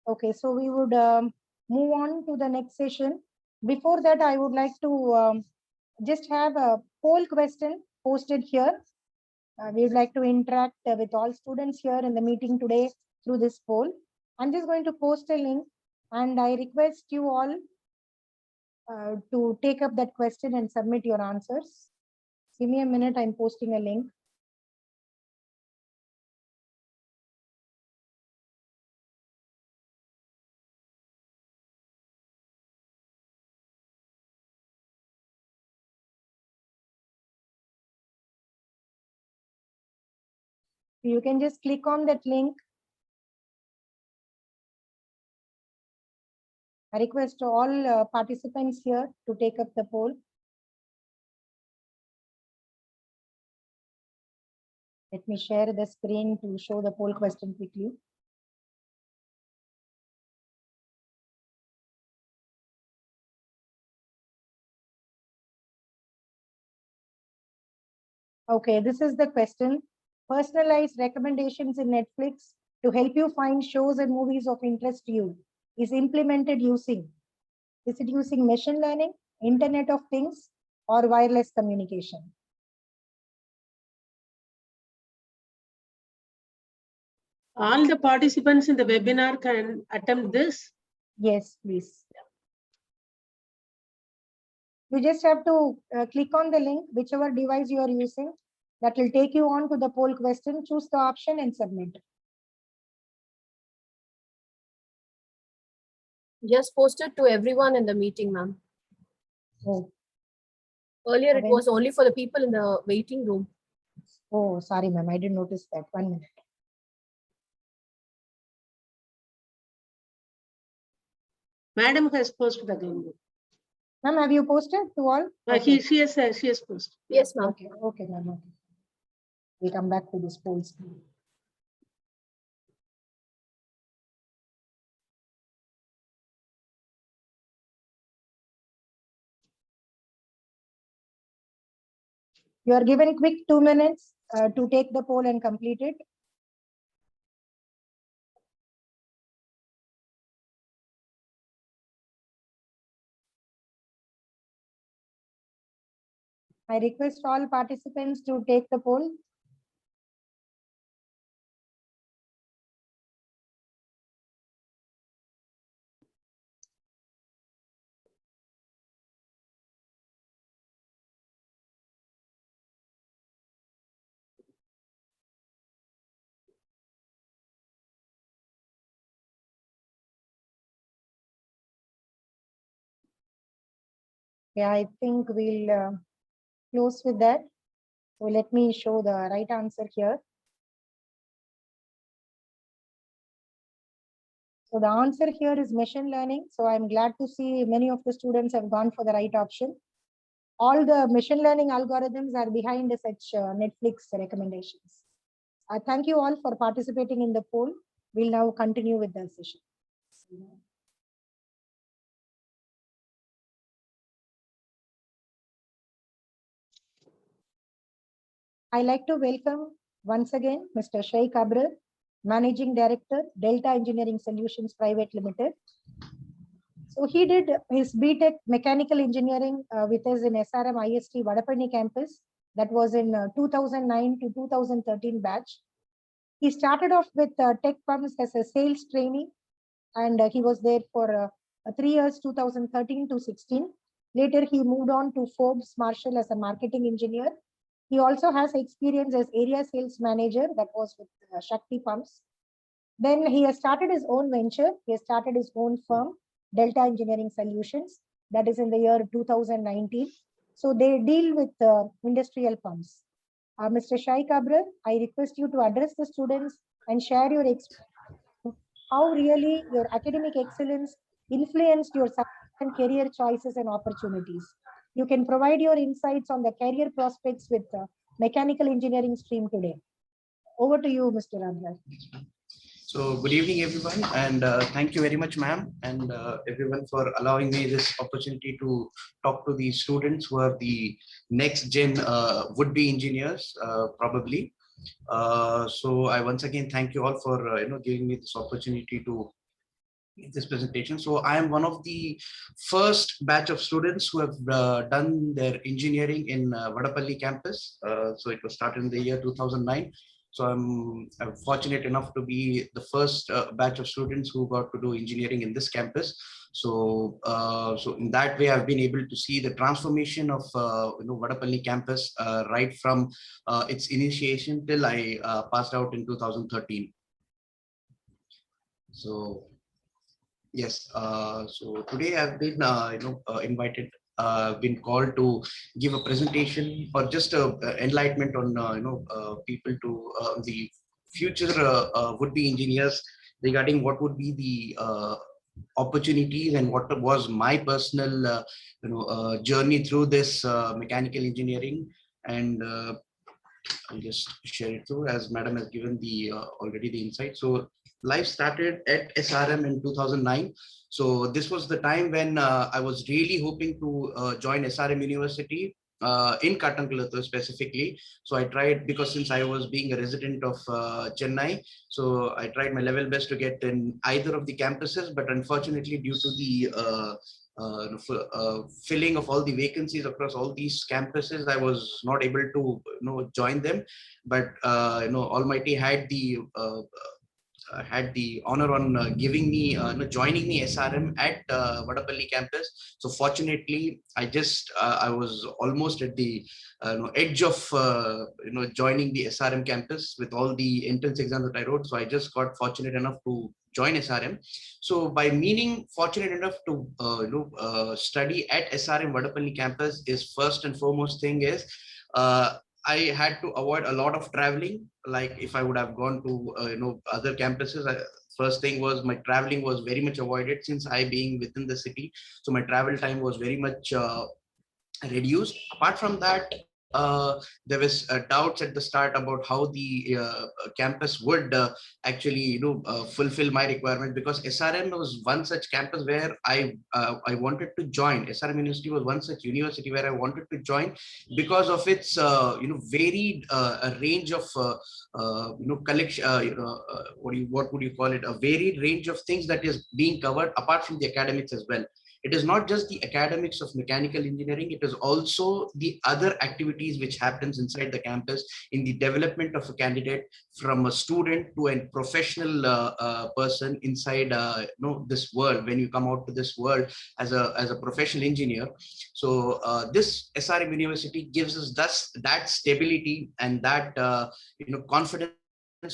Okay, so we would move on to the next session. Before that, I would like to just have a poll question posted here. We would like to interact with all students here in the meeting today through this poll. I'm just going to post a link and I request you all to take up that question and submit your answers. Give me a minute, I'm posting a link. You can just click on that link. I request all participants here to take up the poll. Let me share the screen to show the poll question quickly. Okay, this is the question. Personalized recommendations in Netflix to help you find shows and movies of interest to you is implemented using, is it using machine learning, Internet of Things, or wireless communication? All the participants in the webinar can attempt this. Yes, please. You just have to click on the link, whichever device you are using. That will take you on to the poll question. Choose the option and submit. Just posted to everyone in the meeting, ma'am. Oh, Earlier, it was only for the people in the waiting room. oh, sorry, ma'am. I didn't notice that. 1 minute. Madam has posted again. Ma'am, have you posted to all? She has posted. Yes, ma'am. Okay, okay, ma'am. Okay. We'll come back to this poll screen. You are given quick 2 minutes to take the poll and complete it. I request all participants to take the poll. Yeah, I think we'll close with that. So let me show the right answer here. So the answer here is machine learning. So I'm glad to see many of the students have gone for the right option. All the machine learning algorithms are behind such Netflix recommendations. Thank you all for participating in the poll. We'll now continue with the session. I'd like to welcome once again Mr. Shaikh Abrar, Managing Director, Delta Engineering Solutions Private Limited. So he did his BTech Mechanical Engineering with us in SRM IST Vadapalli campus. That was in 2009 to 2013 batch. He started off with Tech Pumps as a sales trainee, and he was there for 3 years, 2013 to 16. Later, he moved on to Forbes Marshall as a marketing engineer. He also has experience as area sales manager, that was with Shakti Pumps. Then he has started his own venture. He has started his own firm, Delta Engineering Solutions, that is in the year 2019. So they deal with industrial pumps. Mr. Shaikh Abrar, I request you to address the students and share your experience, how really your academic excellence influenced your subsequent career choices and opportunities. You can provide your insights on the career prospects with the mechanical engineering stream today. Over to you, Mr. Ramraj. So good evening, everyone, and thank you very much, ma'am, and everyone for allowing me this opportunity to talk to the students who are the next gen would-be engineers, probably. So I once again thank you all for giving me this opportunity to make this presentation. So I am one of the first batch of students who have done their engineering in Vadapalli campus. So it was started in the year 2009. So I'm fortunate enough to be the first batch of students who got to do engineering in this campus. So, so in that way, I've been able to see the transformation of Vadapalli campus right from its initiation till I passed out in 2013. So yes, so today I've been invited. Been called to give a presentation or just enlightenment on people to the future would-be engineers regarding what would be the opportunities and what was my personal journey through this mechanical engineering. And I'll just share it through, as madam has given the already the insight. So life started at SRM in 2009. So this was the time when I was really hoping to join SRM University in Katankulattur specifically. So I tried, because since I was being a resident of Chennai, so I tried my level best to get in either of the campuses, but unfortunately due to the filling of all the vacancies across all these campuses, I was not able to join them. But Almighty had the honor on giving me joining me SRM at Vadapalli campus. So fortunately, I was almost at the edge of joining the SRM campus with all the entrance exams that I wrote. So I just got fortunate enough to join SRM. So by meaning fortunate enough to study at SRM Vadapalli campus is first and foremost thing is I had to avoid a lot of traveling. Like if I would have gone to other campuses, first thing was my traveling was very much avoided, since I being within the city. So my travel time was very much reduced. Apart from that, there was doubts at the start about how the campus would actually fulfill my requirement, because SRM was one such campus where I wanted to join. SRM University was one such university where I wanted to join because of its varied range of collection, what would you call it, a varied range of things that is being covered apart from the academics as well. It is not just the academics of mechanical engineering, it is also the other activities which happens inside the campus in the development of a candidate from a student to a professional person inside this world, when you come out to this world as a professional engineer. So this SRM University gives us that stability and that confidence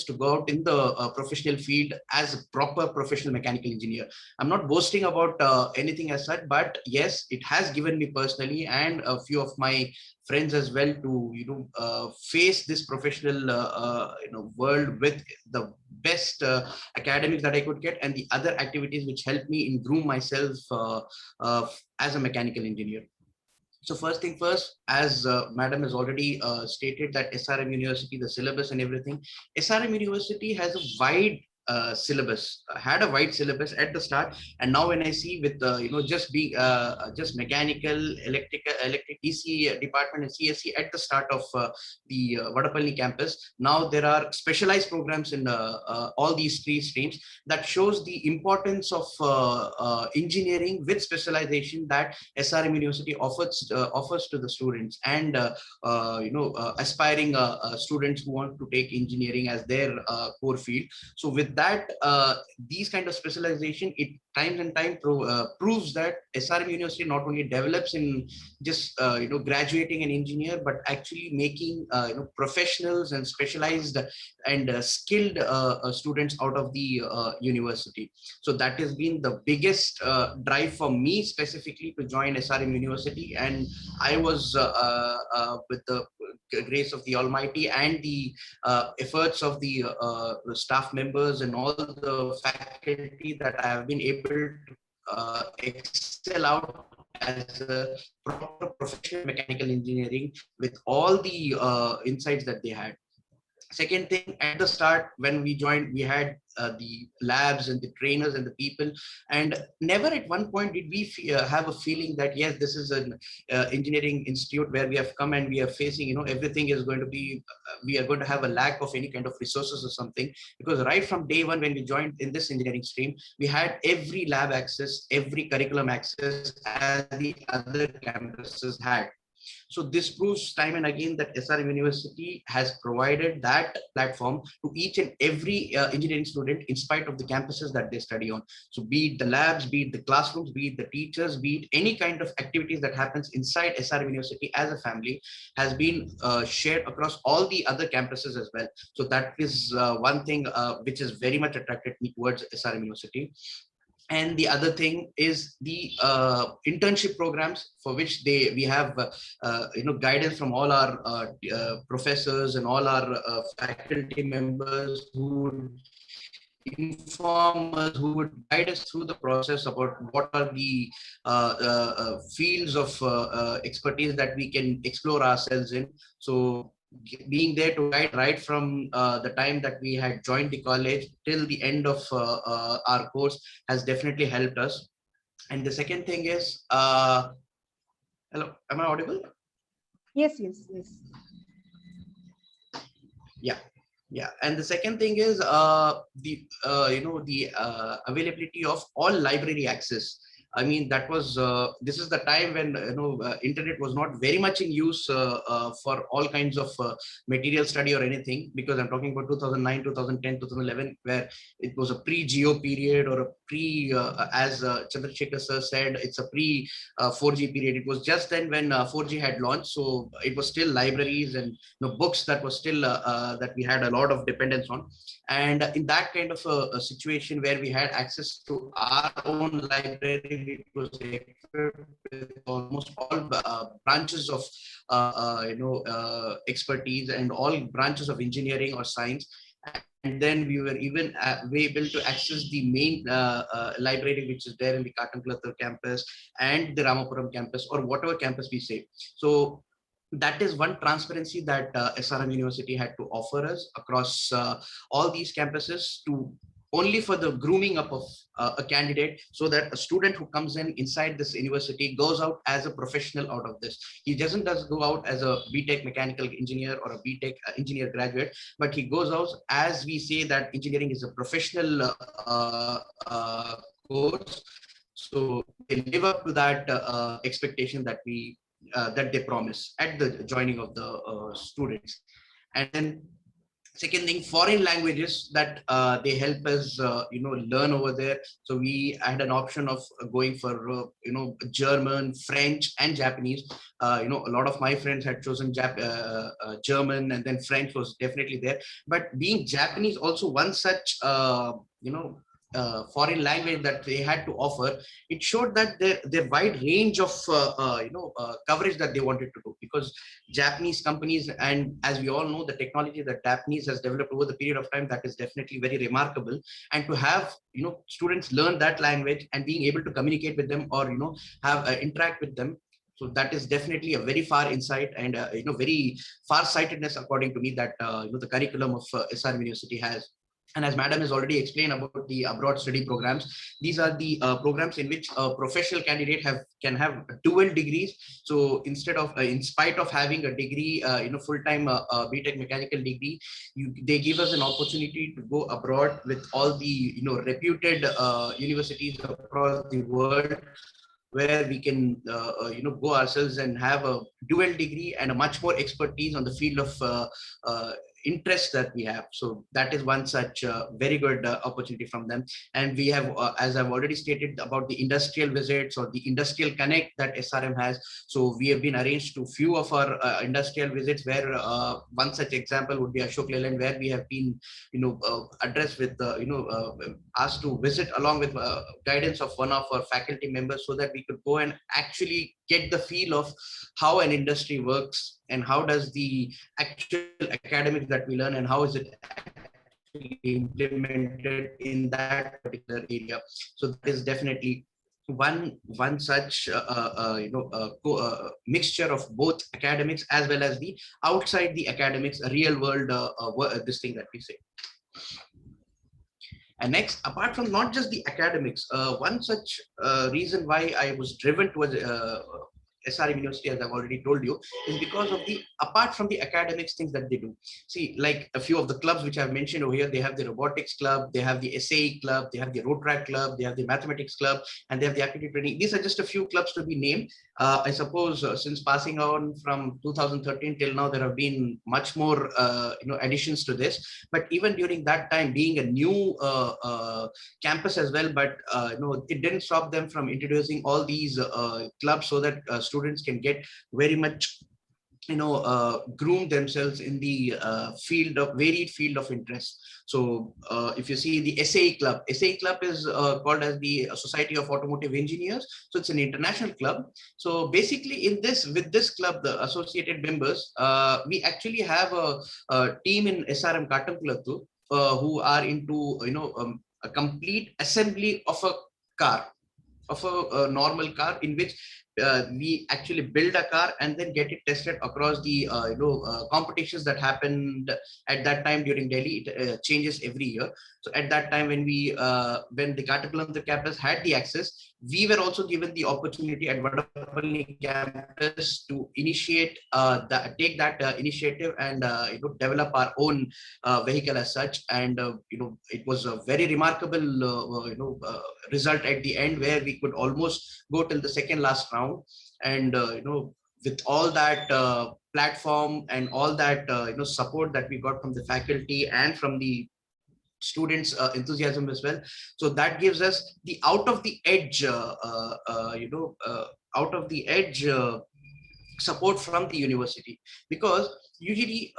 to go out in the professional field as a proper professional mechanical engineer. I'm not boasting about anything as such, but yes, it has given me personally and a few of my friends as well to face this professional world with the best academics that I could get, and the other activities which helped me in groom myself as a mechanical engineer. So first thing first, as madam has already stated that SRM University, the syllabus and everything, SRM University has a wide syllabus, had a wide syllabus at the start, and now when I see with just being just mechanical, electric EC department and CSE at the start of the Vadapalli campus, now there are specialized programs in all these three streams. That shows the importance of engineering with specialization that SRM University offers to the students and aspiring students who want to take engineering as their core field. So with that, these kind of specialization, it time and time proves that SRM University not only develops in just graduating an engineer, but actually making professionals and specialized and skilled students out of the university. So that has been the biggest drive for me specifically to join SRM University, and I was with the grace of the Almighty and the efforts of the staff members and all the faculty that I have been able to excel out as a proper professional mechanical engineering with all the insights that they had. Second thing, at the start when we joined, we had the labs and the trainers and the people, and never at one point did we have a feeling that yes, this is an engineering institute where we have come and we are facing, you know, everything is going to be, we are going to have a lack of any kind of resources or something. Because right from day one when we joined in this engineering stream, we had every lab access, every curriculum access as the other campuses had. So this proves time and again that SRM University has provided that platform to each and every engineering student in spite of the campuses that they study on. So be it the labs, be it the classrooms, be it the teachers, be it any kind of activities that happens inside SRM University as a family has been shared across all the other campuses as well. So that is one thing which has very much attracted me towards SRM University. And the other thing is the internship programs for which we have guidance from all our professors and all our faculty members who would inform us, who would guide us through the process about what are the fields of expertise that we can explore ourselves in. So being there to guide right from the time that we had joined the college till the end of our course has definitely helped us. And the second thing is, hello, am I audible? Yes, yes, yes. Yeah, and the second thing is the availability of all library access. I mean, that was this is the time when internet was not very much in use for all kinds of material study or anything, because I'm talking about 2009, 2010, 2011, where it was a pre-Geo period or a pre, as Chandrasekhar sir said, it's a pre 4G period. It was just then when 4G had launched, so it was still libraries and books that was still that we had a lot of dependence on. And in that kind of a situation where we had access to our own library, it was equipped with almost all branches of expertise and all branches of engineering or science. And then we were even able to access the main library, which is there in the Katankulattur campus and the Ramapuram campus, or whatever campus we say. So that is one transparency that SRM University had to offer us across all these campuses, to only for the grooming up of a candidate, so that a student who comes in inside this university goes out as a professional out of this. He doesn't just go out as a BTech mechanical engineer or a BTech engineer graduate, but he goes out, as we say, that engineering is a professional course. So they live up to that expectation that we that they promise at the joining of the students. And then second thing, foreign languages that they help us learn over there. So we had an option of going for German, French and Japanese. A lot of my friends had chosen German, and then French was definitely there. But being Japanese also one such foreign language that they had to offer, it showed that their wide range of coverage that they wanted to do, because Japanese companies, and as we all know, the technology that Japanese has developed over the period of time, that is definitely very remarkable. And to have students learn that language and being able to communicate with them, or have interact with them, so that is definitely a very far insight and very far sightedness, according to me, that the curriculum of SRM University has. And as Madam has already explained about the abroad study programs, these are the programs in which a professional candidate can have dual degrees. So instead of, in spite of having a degree, full-time BTech mechanical degree, they give us an opportunity to go abroad with all the reputed universities across the world, where we can go ourselves and have a dual degree and a much more expertise on the field of interest that we have. So that is one such very good opportunity from them. And we have, as I've already stated, about the industrial visits or the industrial connect that SRM has. So we have been arranged to few of our industrial visits, where one such example would be Ashok Leyland, where we have been addressed with asked to visit along with guidance of one of our faculty members, so that we could go and actually get the feel of how an industry works, and how does the actual academics that we learn, and how is it actually implemented in that particular area. So that is definitely one such mixture of both academics as well as the outside the academics, a real world this thing that we say. And next, apart from not just the academics, one such reason why I was driven towards SRM University, as I've already told you, is because of the, apart from the academics things that they do. See, like a few of the clubs which I've mentioned over here, they have the robotics club, they have the SAE club, they have the road track club, they have the mathematics club, and they have the aptitude training. These are just a few clubs to be named. I suppose since passing on from 2013 till now, there have been much more additions to this. But even during that time, being a new campus as well, but it didn't stop them from introducing all these clubs so that students can get very much groom themselves in the varied field of interest. So if you see the SAE club is called as the Society of Automotive Engineers. So it's an international club. So basically with this club, the associated members, we actually have a team in SRM Katamkulattu who are into, a complete assembly of a car, of a normal car, in which we actually build a car and then get it tested across the competitions that happened at that time during Delhi. It changes every year. So at that time, when the Kattakulam campus had the access, we were also given the opportunity at Vadapalli campus to initiate take that initiative and develop our own vehicle as such. And it was a very remarkable result at the end, where we could almost go till the second last round. And with all that platform and all that support that we got from the faculty and from the students' enthusiasm as well, so that gives us the out of the edge support from the university. Because usually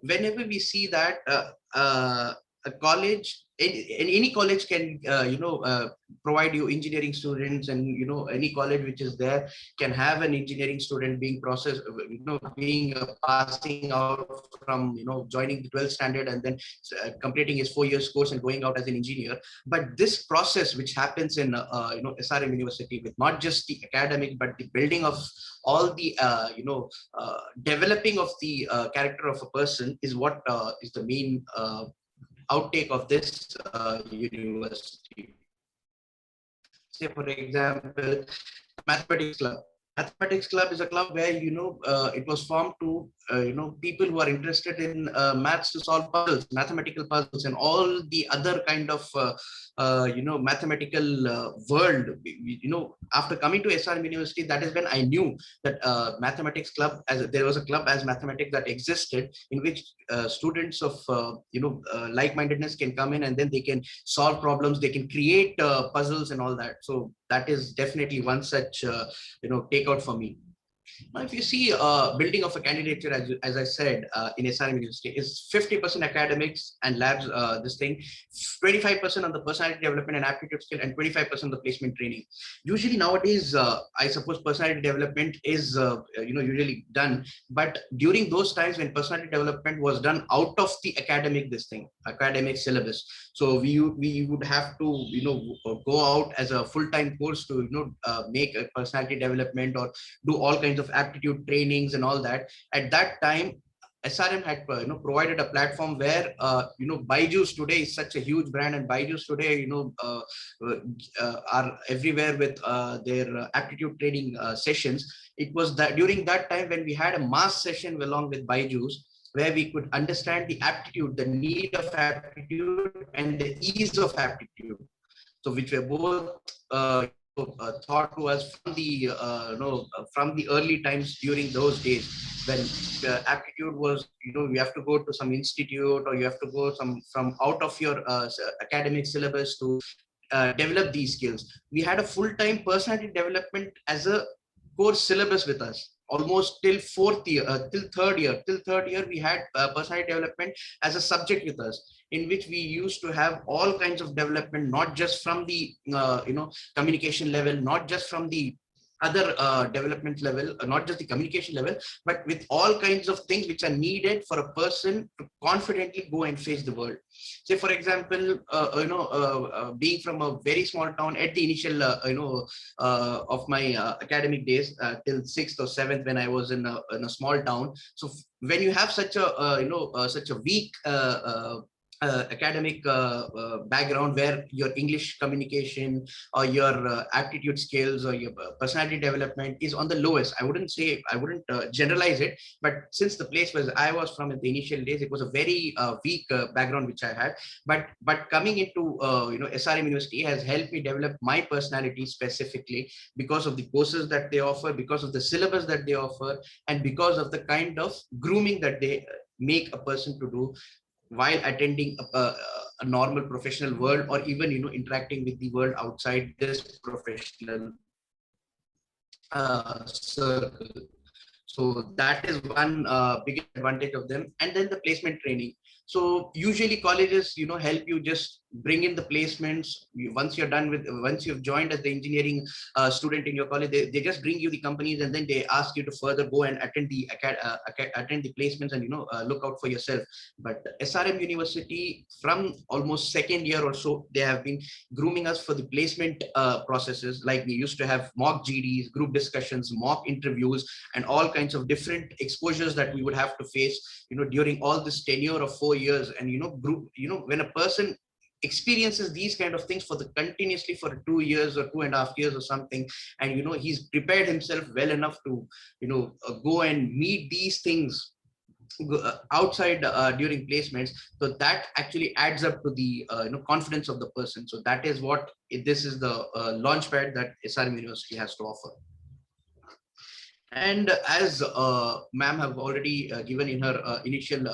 whenever we see that a college, any college can provide you engineering students, and any college which is there can have an engineering student being processed, passing out from joining the 12th standard and then completing his 4 years course and going out as an engineer. But this process which happens in SRM University, with not just the academic but the building of all the developing of the character of a person, is what is the main outtake of this university. Say, for example, Mathematics Club. Mathematics Club is a club where it was formed to people who are interested in maths to solve puzzles, mathematical puzzles, and all the other kind of mathematical world. After coming to SRM University, that is when I knew that Mathematics Club, there was a club as mathematics that existed, in which students of like-mindedness can come in, and then they can solve problems, they can create puzzles and all that. So that is definitely one such takeout for me. Now, if you see building of a candidature, as I said, in SRM University, is 50% academics and labs, this thing, 25% on the personality development and aptitude skill, and 25% on the placement training. Usually nowadays, I suppose personality development is usually done, but during those times when personality development was done out of the academic syllabus, so we would have to go out as a full-time course to make a personality development or do all kinds of aptitude trainings and all that. At that time, SRM had provided a platform where Byju's today is such a huge brand, and Byju's today are everywhere with their aptitude training sessions. It was that during that time when we had a mass session along with Byju's, where we could understand the aptitude, the need of aptitude, and the ease of aptitude. So which were both thought to us from the early times during those days, when aptitude was you have to go to some institute, or you have to go from out of your academic syllabus to develop these skills. We had a full-time personality development as a course syllabus with us, almost till third year we had personality development as a subject with us, in which we used to have all kinds of development, not just from the communication level, not just from the other development level, not just the communication level, but with all kinds of things which are needed for a person to confidently go and face the world. Say, for example, being from a very small town at the initial, of my academic days till 6th or 7th, when I was in a small town. So when you have such a such a weak academic background, where your English communication or your aptitude skills or your personality development is on the lowest. I wouldn't generalize it, but since the place where I was from in the initial days, it was a very weak background which I had. But coming into SRM University has helped me develop my personality specifically because of the courses that they offer, because of the syllabus that they offer, and because of the kind of grooming that they make a person to do while attending a normal professional world, or even interacting with the world outside this professional circle. So that is one big advantage of them. And then the placement training. So usually colleges help you just bring in the placements. Once you've joined as the engineering student in your college, they just bring you the companies, and then they ask you to further go and attend the placements and look out for yourself. But SRM University, from almost second year or so, they have been grooming us for the placement processes. Like we used to have mock GDs, group discussions, mock interviews, and all kinds of different exposures that we would have to face during all this tenure of 4 years. And when a person experiences these kind of things for continuously for 2 years or 2.5 years or something, and he's prepared himself well enough to go and meet these things outside during placements, so that actually adds up to the confidence of the person. So that is what this is the launch pad that SRM University has to offer. And as ma'am have already given in her initial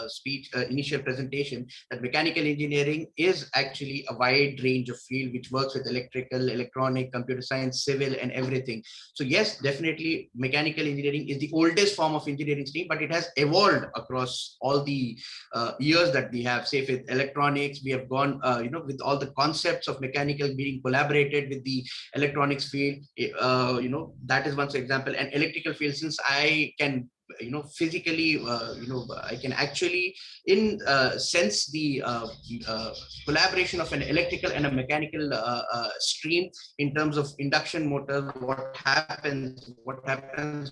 speech, initial presentation, that mechanical engineering is actually a wide range of field which works with electrical, electronic, computer science, civil, and everything. So yes, definitely mechanical engineering is the oldest form of engineering stream, but it has evolved across all the years that we have. Say with electronics, we have gone, with all the concepts of mechanical being collaborated with the electronics field. That is one example. And electrical field, since I can physically I can actually sense the collaboration of an electrical and a mechanical stream in terms of induction motors, what happens,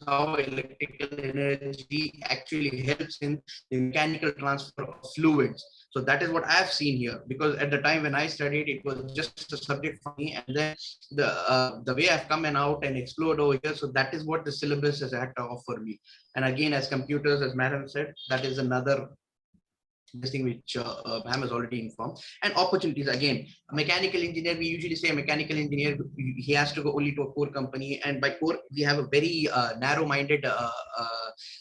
how electrical energy actually helps in the mechanical transfer of fluids. So that is what I've seen here, because at the time when I studied, it was just a subject for me, and then the way I've come and out and explored over here. So that is what the syllabus has had to offer me. And again, as computers, as madam said, that is another this thing which ma'am has already informed. And opportunities, again, a mechanical engineer, we usually say a mechanical engineer, he has to go only to a core company, and by core we have a very narrow-minded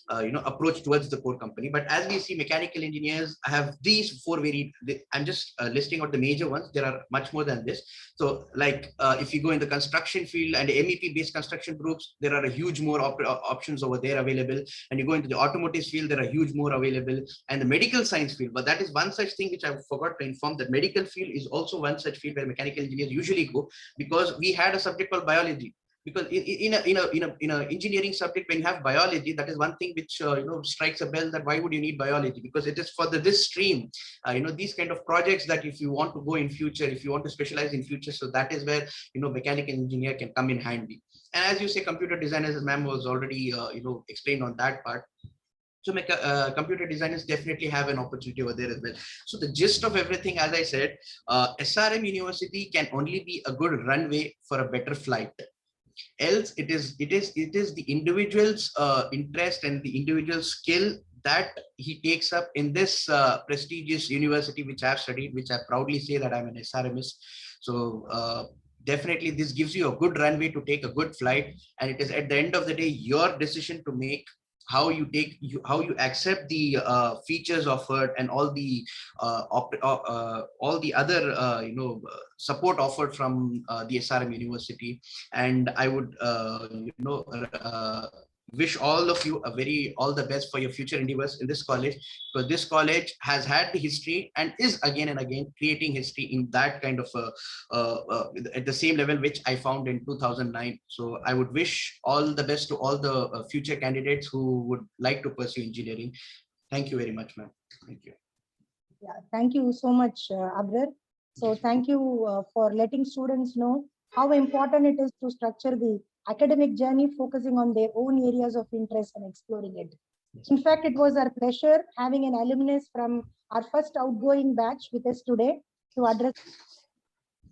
approach towards the core company. But as we see, mechanical engineers have these four varied, I'm just listing out the major ones, there are much more than this. So like if you go in the construction field and MEP based construction groups, there are a huge more options over there available. And you go into the automotive field, there are huge more available, and the medical science field. But that is one such thing which I forgot to inform, that medical field is also one such field where mechanical engineers usually go, because we had a subject called biology. Because in a engineering subject, when you have biology, that is one thing which strikes a bell, that why would you need biology? Because it is for this stream, these kind of projects that if you want to go in future, if you want to specialize in future, so that is where mechanical engineer can come in handy. And as you say, computer designers, as ma'am was already explained on that part. So computer designers definitely have an opportunity over there as well. So the gist of everything, as I said, SRM University can only be a good runway for a better flight. Else it is the individual's interest and the individual skill that he takes up in this prestigious university which I've studied, which I proudly say that I'm an SRMist. So definitely this gives you a good runway to take a good flight, and it is at the end of the day your decision to make how you accept the features offered and all the other support offered from the SRM University. And I would wish all of you all the best for your future endeavors in this college, because this college has had the history and is again and again creating history in that kind of at the same level which I found in 2009. So I would wish all the best to all the future candidates who would like to pursue engineering. Thank you very much, ma'am. Thank you. Yeah, thank you so much, Abrar. So thank you for letting students know how important it is to structure the academic journey, focusing on their own areas of interest and exploring it. In fact, it was our pleasure having an alumnus from our first outgoing batch with us today to address.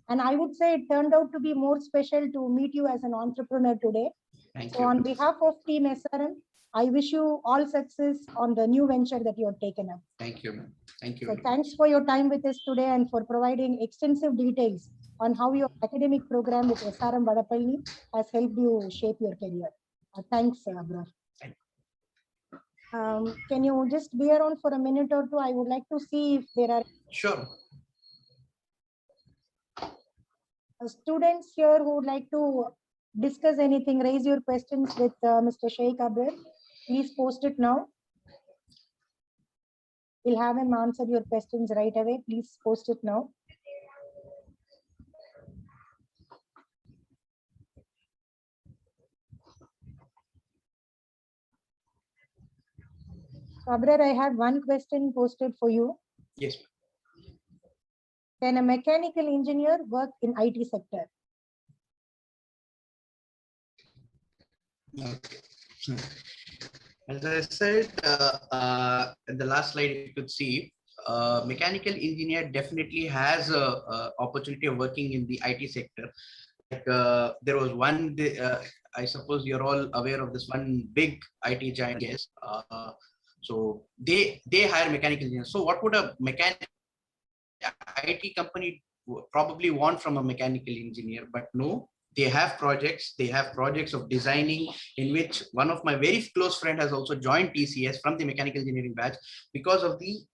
And I would say it turned out to be more special to meet you as an entrepreneur today. Thank So you. on behalf of Team SRM, I wish you all success on the new venture that you have taken up. Thank you, ma'am. Thank you. So thanks for your time with us today and for providing extensive details on how your academic program with SRM Vadapalli has helped you shape your career. Thanks, Abrar. Can you just be around for a minute or two? I would like to see if there are Sure. students here who would like to discuss anything, raise your questions with Mr. Sheikh Abrar. Please post it now. We'll have him answer your questions right away. Please post it now. Abrar, I have one question posted for you. Yes. Can a mechanical engineer work in IT sector? Okay. As I said in the last slide, you could see mechanical engineer definitely has a opportunity of working in the IT sector. Like there was one, I suppose you're all aware of this one big IT giant. Yes. So they hire mechanical engineers. So what would a IT company probably want from a mechanical engineer? But no, they have projects of designing, in which one of my very close friend has also joined TCS from the mechanical engineering batch because of the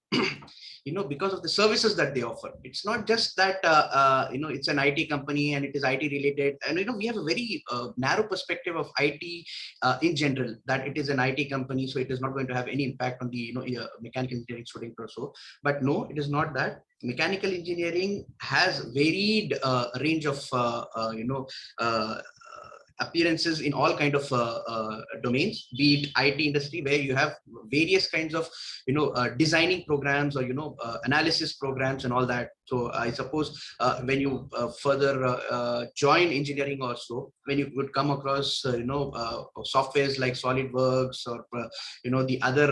because of the services that they offer. It's not just that it's an IT company and it is IT related, and we have a very narrow perspective of IT in general, that it is an IT company, so it is not going to have any impact on the mechanical engineering student or so. But no, it is not that. Mechanical engineering has varied range of appearances in all kind of domains, be it IT industry, where you have various kinds of designing programs or analysis programs and all that. So I suppose when you further join engineering also, when you would come across softwares like SolidWorks or the other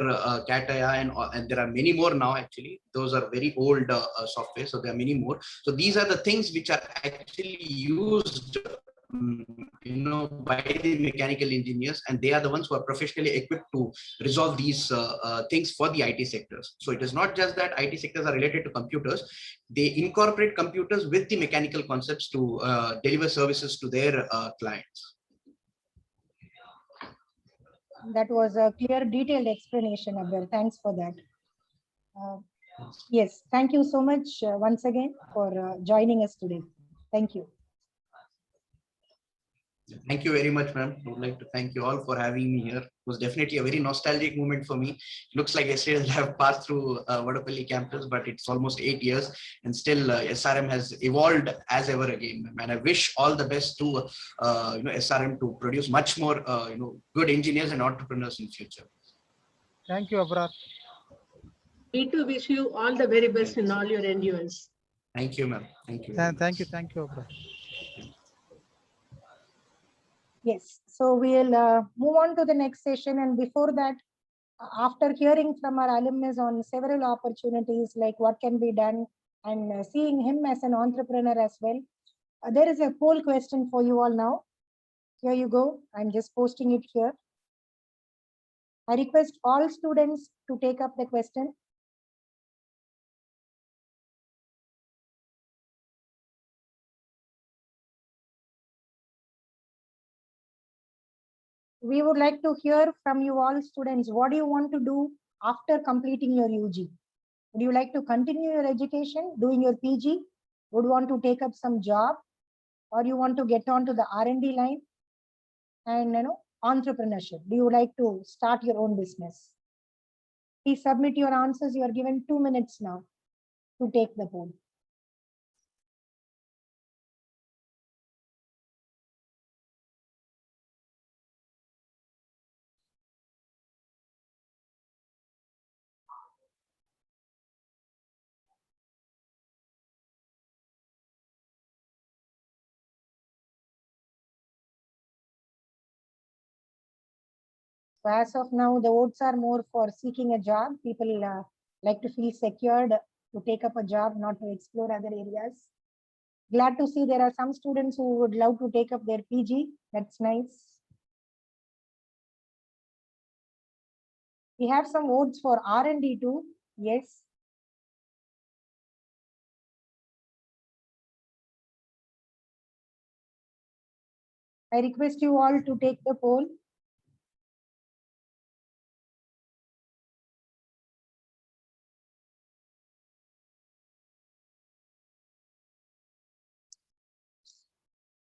CATIA and there are many more now. Actually, those are very old software, so there are many more. So these are the things which are actually used by the mechanical engineers, and they are the ones who are professionally equipped to resolve these things for the IT sectors. So it is not just that IT sectors are related to computers. They incorporate computers with the mechanical concepts to deliver services to their clients. That was a clear, detailed explanation, Abrar. Thanks for that. Yes, thank you so much once again for joining us today. Thank you. Thank you very much, ma'am. I would like to thank you all for having me here. It was definitely a very nostalgic moment for me. It looks like yesterday I have passed through Vadapalli campus, but it's almost 8 years, and still SRM has evolved as ever again. And I wish all the best to SRM to produce much more good engineers and entrepreneurs in future. Thank you, Abrar. Me too wish you all the very best in all your endeavors. Thank you, ma'am. Thank you. Thank you, Abrar. Yes, so we'll move on to the next session. And before that, after hearing from our alumnus on several opportunities, like what can be done, and seeing him as an entrepreneur as well, there is a poll question for you all now. Here you go. I'm just posting it here. I request all students to take up the question. We would like to hear from you all students. What do you want to do after completing your UG? Would you like to continue your education, doing your PG? Would you want to take up some job? Or you want to get on to the R&D line? And entrepreneurship? Do you like to start your own business? Please submit your answers. You are given 2 minutes now to take the poll. So as of now, the votes are more for seeking a job. People like to feel secured to take up a job, not to explore other areas. Glad to see there are some students who would love to take up their PG. That's nice. We have some votes for R&D too. Yes. I request you all to take the poll.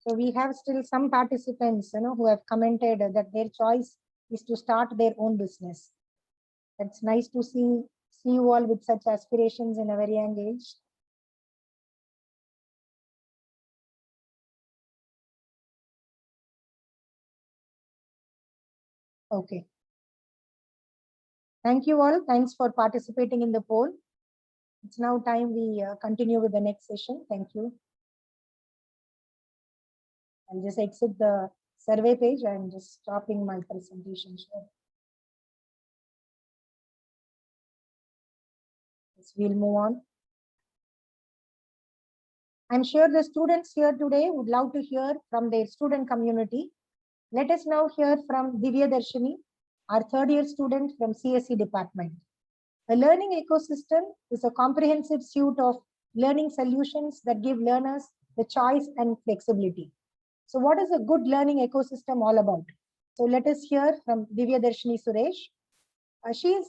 So we have still some participants, who have commented that their choice is to start their own business. That's nice to see you all with such aspirations in a very young age. Okay. Thank you all. Thanks for participating in the poll. It's now time we continue with the next session. Thank you. I'll just exit the survey page. I'm just stopping my presentation. Yes, we'll move on. I'm sure the students here today would love to hear from their student community. Let us now hear from Divya Darshini, our third-year student from CSE department. The learning ecosystem is a comprehensive suite of learning solutions that give learners the choice and flexibility. So what is a good learning ecosystem all about? So let us hear from Divya Darshini Suresh. She is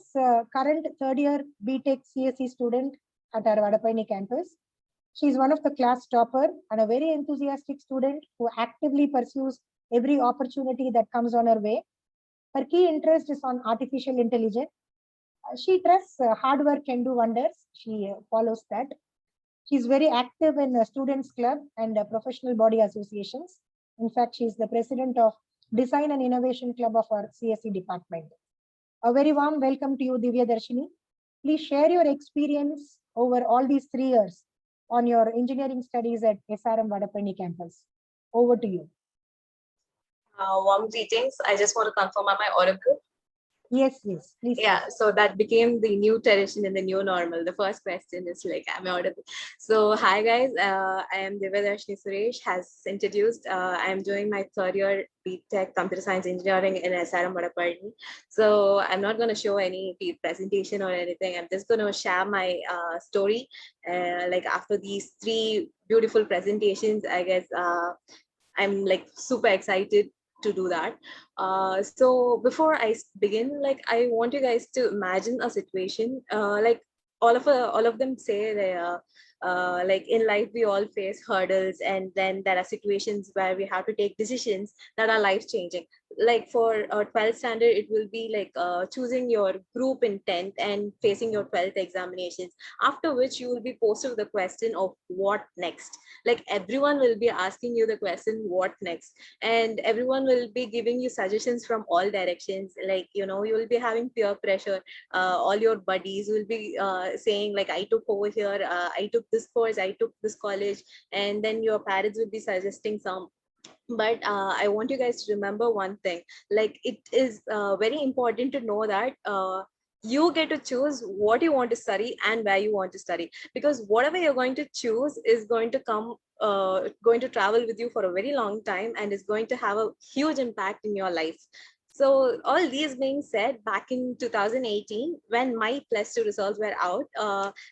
current third-year BTech CSE student at our Vadapalani campus. She is one of the class topper and a very enthusiastic student who actively pursues every opportunity that comes on her way. Her key interest is on artificial intelligence. She trusts hard work can do wonders. She follows that. She is very active in students club and professional body associations. In fact, she is the president of Design and Innovation Club of our CSE department. A very warm welcome to you, Divya Darshini. Please share your experience over all these 3 years on your engineering studies at SRM Vadapalani campus. Over to you. Warm greetings. I just want to confirm, am I audible? Yes, please. Yeah, so that became the new tradition in the new normal. The first question is like, am I audible? So hi guys, I am Divya Darshini Suresh, has introduced. I am doing my third year BTech Computer Science Engineering in SRM Vadapalani. So I'm not going to show any presentation or anything. I'm just going to share my story. Like after these 3 beautiful presentations, I guess I'm like super excited to do that. So before I begin, like I want you guys to imagine a situation, like all of them say they like in life we all face hurdles, and then there are situations where we have to take decisions that are life changing. Like for 12th standard, it will be like choosing your group in 10th and facing your 12th examinations, after which you will be posted with the question of what next. Like everyone will be asking you the question what next, and everyone will be giving you suggestions from all directions. Like, you know, you will be having peer pressure. All your buddies will be saying like, I took over here, I took this course, I took this college, and then your parents will be suggesting some. But I want you guys to remember one thing, like it is very important to know that you get to choose what you want to study and where you want to study, because whatever you're going to choose is going to going to travel with you for a very long time and is going to have a huge impact in your life. So all these being said, back in 2018, when my +2 results were out,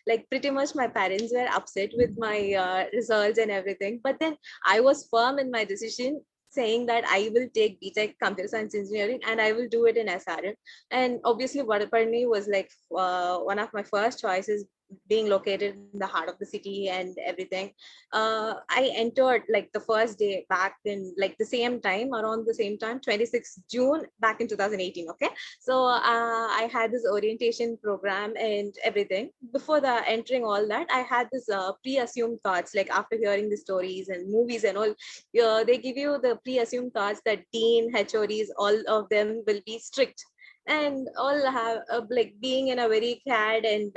like pretty much my parents were upset with my results and everything. But then I was firm in my decision, saying that I will take BTech Computer Science Engineering and I will do it in SRM. And obviously Vadapalani was like one of my first choices being located in the heart of the city and everything. I entered like the first day back in like the same time, around the same time, 26th June back in 2018. Okay. So I had this orientation program and everything. Before the entering all that, I had this pre-assumed thoughts, like after hearing the stories and movies and all, they give you the pre-assumed thoughts that dean, HODs, all of them will be strict and all have like being in a very CAD and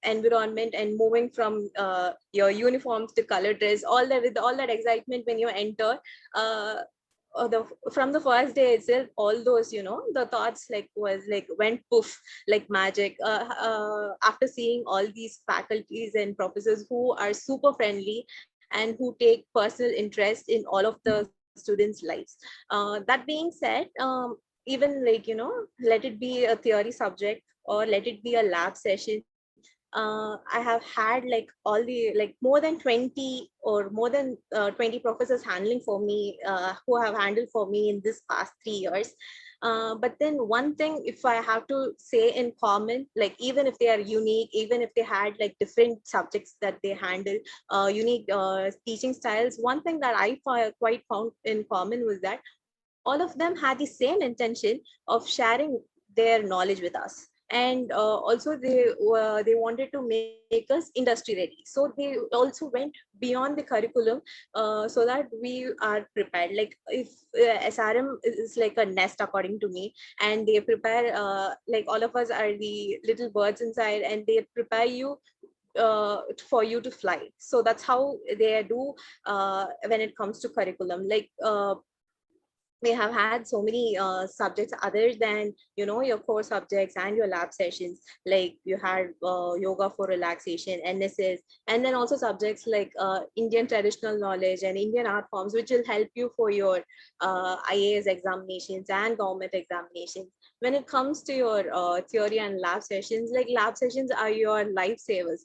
environment and moving from your uniforms to color dress, all that with all that excitement when you enter. From the first day itself, all those the thoughts like was like went poof like magic. After seeing all these faculties and professors who are super friendly and who take personal interest in all of the students' lives. That being said, even like let it be a theory subject or let it be a lab session, I have had like all the like more than 20 or more than 20 professors handling for me, who have handled for me in this past 3 years. But then one thing, if I have to say in common, like even if they are unique, even if they had like different subjects that they handle, unique teaching styles, one thing that I quite found in common was that all of them had the same intention of sharing their knowledge with us. And also they wanted to make us industry ready, so they also went beyond the curriculum, so that we are prepared. Like if SRM is like a nest according to me, and they prepare like all of us are the little birds inside, and they prepare you for you to fly. So that's how they do when it comes to curriculum. Like we have had so many subjects other than your core subjects and your lab sessions. Like you had yoga for relaxation, NSS, and then also subjects like Indian traditional knowledge and Indian art forms, which will help you for your IAS examinations and government examinations. When it comes to your theory and lab sessions, like lab sessions are your lifesavers.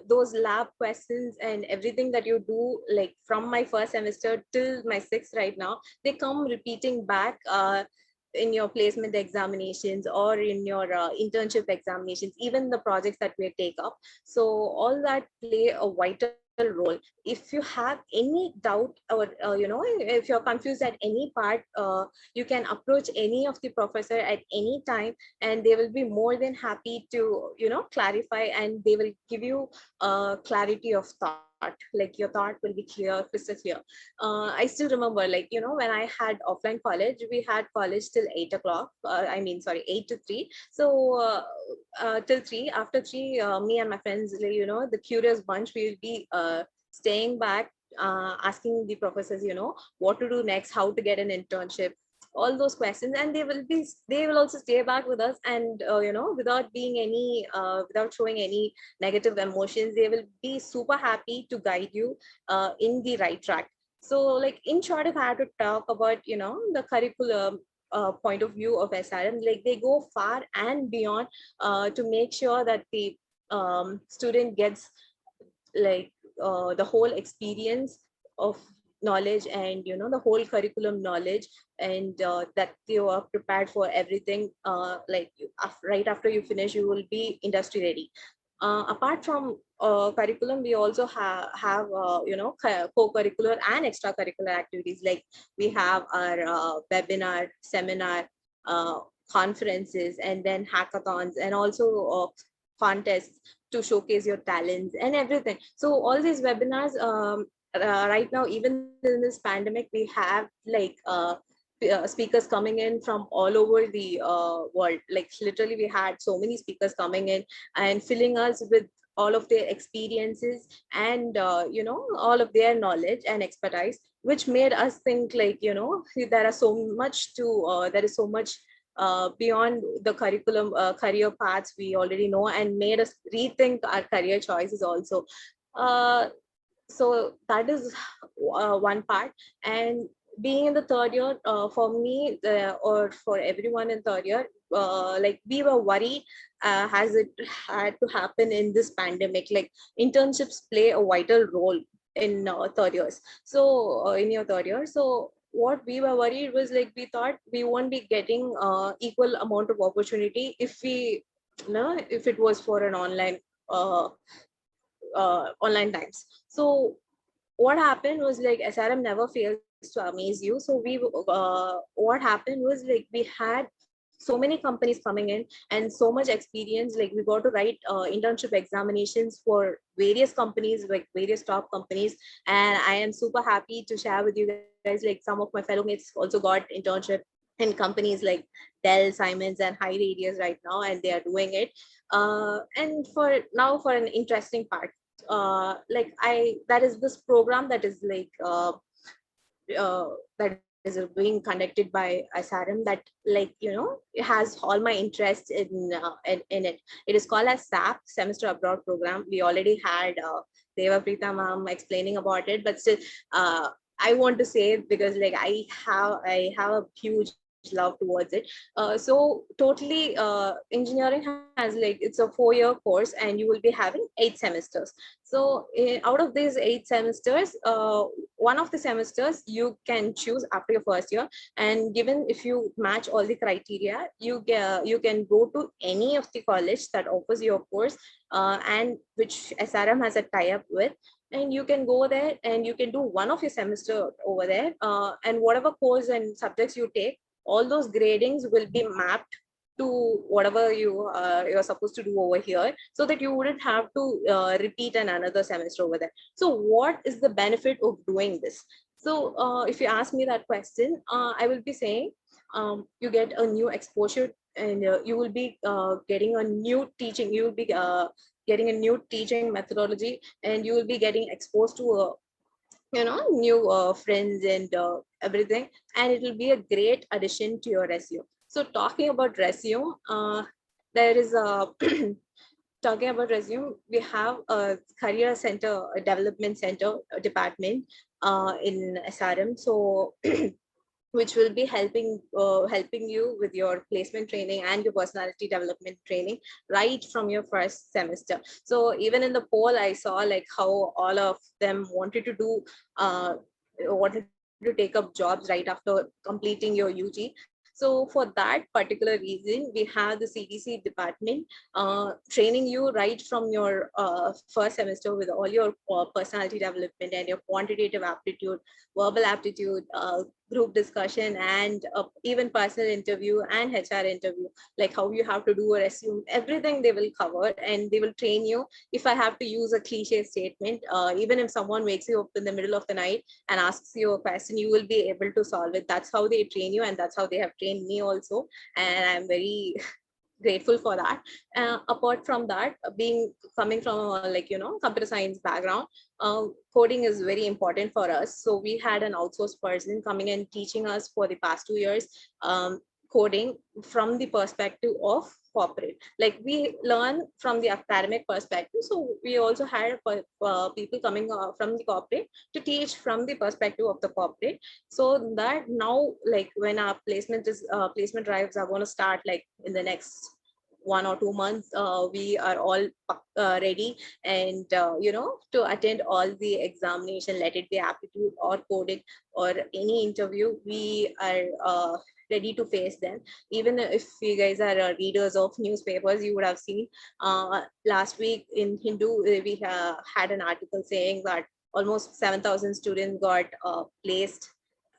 Those lab questions and everything that you do, like from my first semester till my sixth right now, they come repeating back in your placement examinations or in your internship examinations, even the projects that we take up. So all that play a vital role. If you have any doubt or if you're confused at any part, you can approach any of the professor at any time, and they will be more than happy to clarify, and they will give you clarity of thought. Like your thought will be clear, crystal clear. I still remember, like when I had offline college, we had college till 8 o'clock. I mean, sorry, 8 to 3. So till 3. After 3, me and my friends, like, the curious bunch, we will be staying back, asking the professors, what to do next, how to get an internship, all those questions. And they will also stay back with us, and without being any without showing any negative emotions, they will be super happy to guide you in the right track. So like in short, if I had to talk about the curriculum point of view of SRM, like they go far and beyond to make sure that the student gets like the whole experience of knowledge, and the whole curriculum knowledge, and that you are prepared for everything. Like right after you finish, you will be industry ready. Apart from curriculum, we also have co-curricular and extracurricular activities. Like we have our webinar, seminar, conferences, and then hackathons, and also contests to showcase your talents and everything. So all these webinars, right now, even in this pandemic, we have like speakers coming in from all over the world. Like literally we had so many speakers coming in and filling us with all of their experiences and all of their knowledge and expertise, which made us think like there is so much beyond the curriculum, career paths we already know, and made us rethink our career choices also. So that is one part. And being in the third year, for me, or for everyone in third year, like we were worried, has it had to happen in this pandemic. Like internships play a vital role in third years. So in your third year, so what we were worried was like we thought we won't be getting equal amount of opportunity if we no, if it was for an online times. So what happened was like SRM never fails to amaze you. So what happened was like we had so many companies coming in and so much experience. Like we got to write internship examinations for various companies, like various top companies. And I am super happy to share with you guys, like some of my fellow mates also got internship in companies like Dell, Siemens, and High Radius right now, and they are doing it. And for now, for an interesting part, like that is this program that is like that is being conducted by SRM, that like it has all my interest in it. It is called as SAP, Semester Abroad Program. We already had Deva Preeta ma'am explaining about it, but still I want to say it because like I have a huge love towards it. So totally engineering has like, it's a 4-year course and you will be having 8 semesters. So out of these 8 semesters, one of the semesters you can choose after your first year, and given if you match all the criteria, you can go to any of the college that offers your course, and which SRM has a tie-up with, and you can go there and you can do one of your semester over there, and whatever course and subjects you take, all those gradings will be mapped to whatever you're supposed to do over here, so that you wouldn't have to repeat another semester over there. So what is the benefit of doing this? So if you ask me that question, I will be saying you get a new exposure, and you will be getting a new teaching, you will be getting a new teaching methodology, and you will be getting exposed to new friends and everything, and it will be a great addition to your resume. So talking about resume, there is a talking about resume, we have a career center, a development center, a department in SRM. So which will be helping you with your placement training and your personality development training right from your first semester. So even in the poll, I saw like how all of them wanted to take up jobs right after completing your UG. So for that particular reason, we have the CDC department training you right from your first semester with all your personality development and your quantitative aptitude, verbal aptitude, group discussion, and even personal interview and HR interview, like how you have to do a resume, everything they will cover, and they will train you. If I have to use a cliche statement, even if someone wakes you up in the middle of the night and asks you a question, you will be able to solve it. That's how they train you, and that's how they have trained me also, and I'm very grateful for that. Apart from that, being coming from computer science background, coding is very important for us. So we had an outsourced person coming and teaching us for the past 2 years coding from the perspective of corporate. Like we learn from the academic perspective, so we also had people coming from the corporate to teach from the perspective of the corporate, so that now like when our placement drives are going to start like in the next 1 or 2 months, we are all ready and to attend all the examination, let it be aptitude or coding or any interview, we are ready to face them. Even if you guys are readers of newspapers, you would have seen last week in Hindu, we had an article saying that almost 7,000 students got placed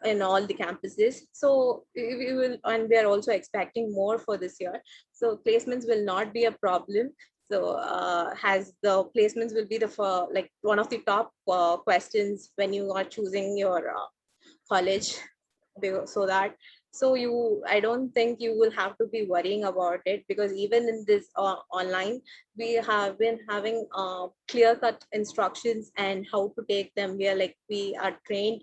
in all the campuses. So we will, and we are also expecting more for this year. So placements will not be a problem. So has the placements will be the like one of the top questions when you are choosing your college, so that I don't think you will have to be worrying about it, because even in this online, we have been having clear-cut instructions and how to take them. We are trained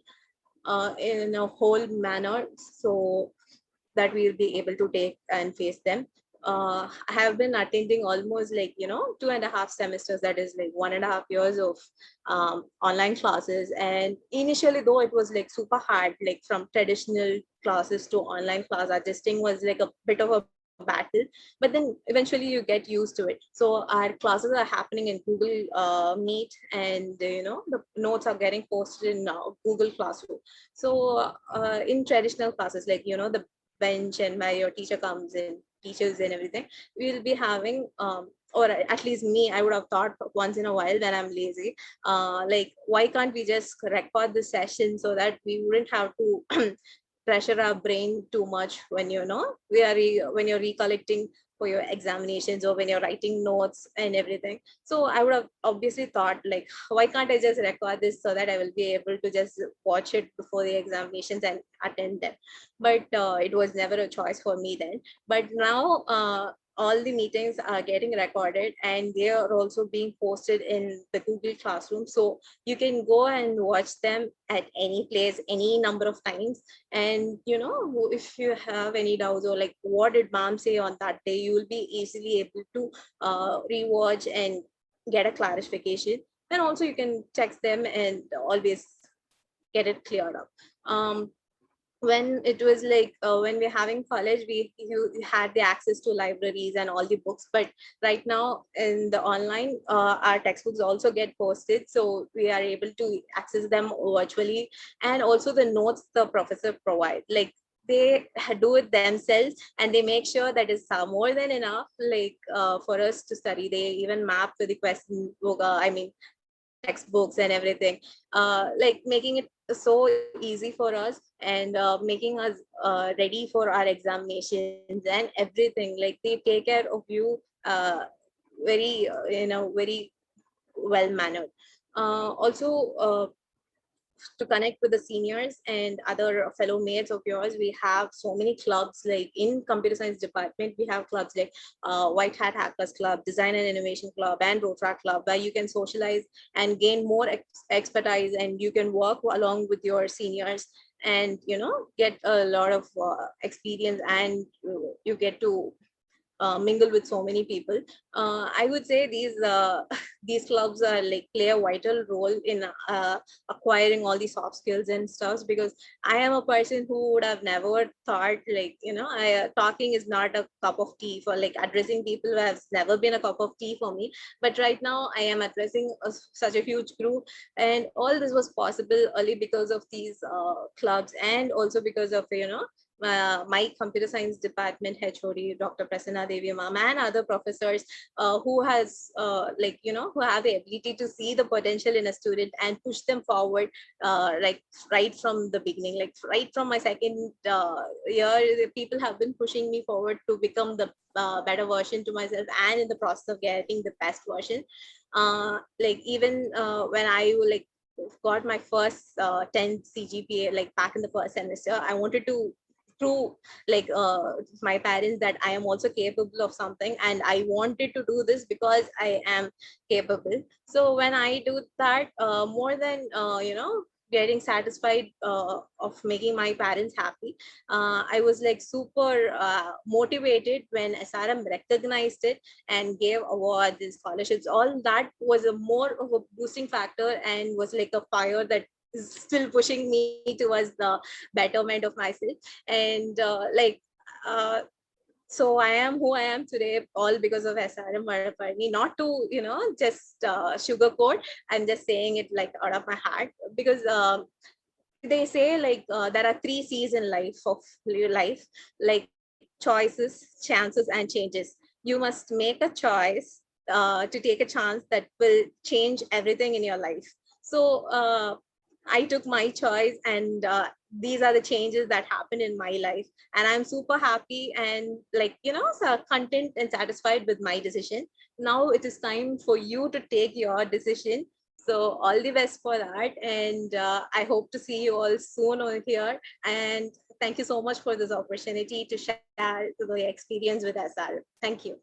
in a whole manner, so that we'll be able to take and face them. I have been attending almost 2.5 semesters, that is like 1.5 years of online classes. And initially, though, it was like super hard, like from traditional classes to online class, adjusting was like a bit of a battle, but then eventually you get used to it. So our classes are happening in Google Meet, and the notes are getting posted in Google Classroom. So in traditional classes, the bench and where your teacher comes in teachers and everything, we'll be having or at least me, I would have thought once in a while when I'm lazy, like why can't we just record the session so that we wouldn't have to pressure our brain too much when when you're recollecting for your examinations or when you're writing notes and everything. So I would have obviously thought like, why can't I just record this so that I will be able to just watch it before the examinations and attend them. But it was never a choice for me then. But now all the meetings are getting recorded and they are also being posted in the Google Classroom. So you can go and watch them at any place, any number of times. And if you have any doubts or like what did mom say on that day, you will be easily able to rewatch and get a clarification. And also you can text them and always get it cleared up. When it was like when we're having college, you had the access to libraries and all the books, but right now in the online our textbooks also get posted, so we are able to access them virtually. And also the notes the professor provide, like they do it themselves and they make sure that is more than enough, like for us to study. They even map to the question book, textbooks and everything, like making it so easy for us and making us ready for our examinations and everything. Like they take care of you very very well mannered. Also to connect with the seniors and other fellow mates of yours, we have so many clubs. Like in computer science department, we have clubs like White Hat Hackers Club, Design and Innovation Club, and Rotaract Club, where you can socialize and gain more expertise, and you can work along with your seniors and get a lot of experience, and you get to mingle with so many people. I would say these these clubs are like play a vital role in acquiring all the soft skills and stuff, because I am a person who would have never thought like talking is not a cup of tea for like addressing people who have never been a cup of tea for me. But right now I am addressing such a huge group, and all this was possible only because of these clubs, and also because of my computer science department HOD, Dr. Prasanna Devi ma'am, and other professors who has who have the ability to see the potential in a student and push them forward, like right from the beginning, like right from my second year, the people have been pushing me forward to become the better version to myself, and in the process of getting the best version. Like even when I got my first 10 CGPA, like back in the first semester, I wanted to prove my parents that I am also capable of something, and I wanted to do this because I am capable. So when I do that, more than getting satisfied of making my parents happy, I was like super motivated when SRM recognized it and gave awards and scholarships. All that was a more of a boosting factor and was like a fire that is still pushing me towards the betterment of myself. And so I am who I am today, all because of SRM Vadaparni. Not to just sugarcoat, I'm just saying it like out of my heart, because they say like there are 3 C's in life of your life, like choices, chances, and changes. You must make a choice to take a chance that will change everything in your life. So I took my choice, and these are the changes that happened in my life, and I'm super happy and so content and satisfied with my decision. Now it is time for you to take your decision. So all the best for that, and I hope to see you all soon over here. And thank you so much for this opportunity to share the experience with SR. Thank you.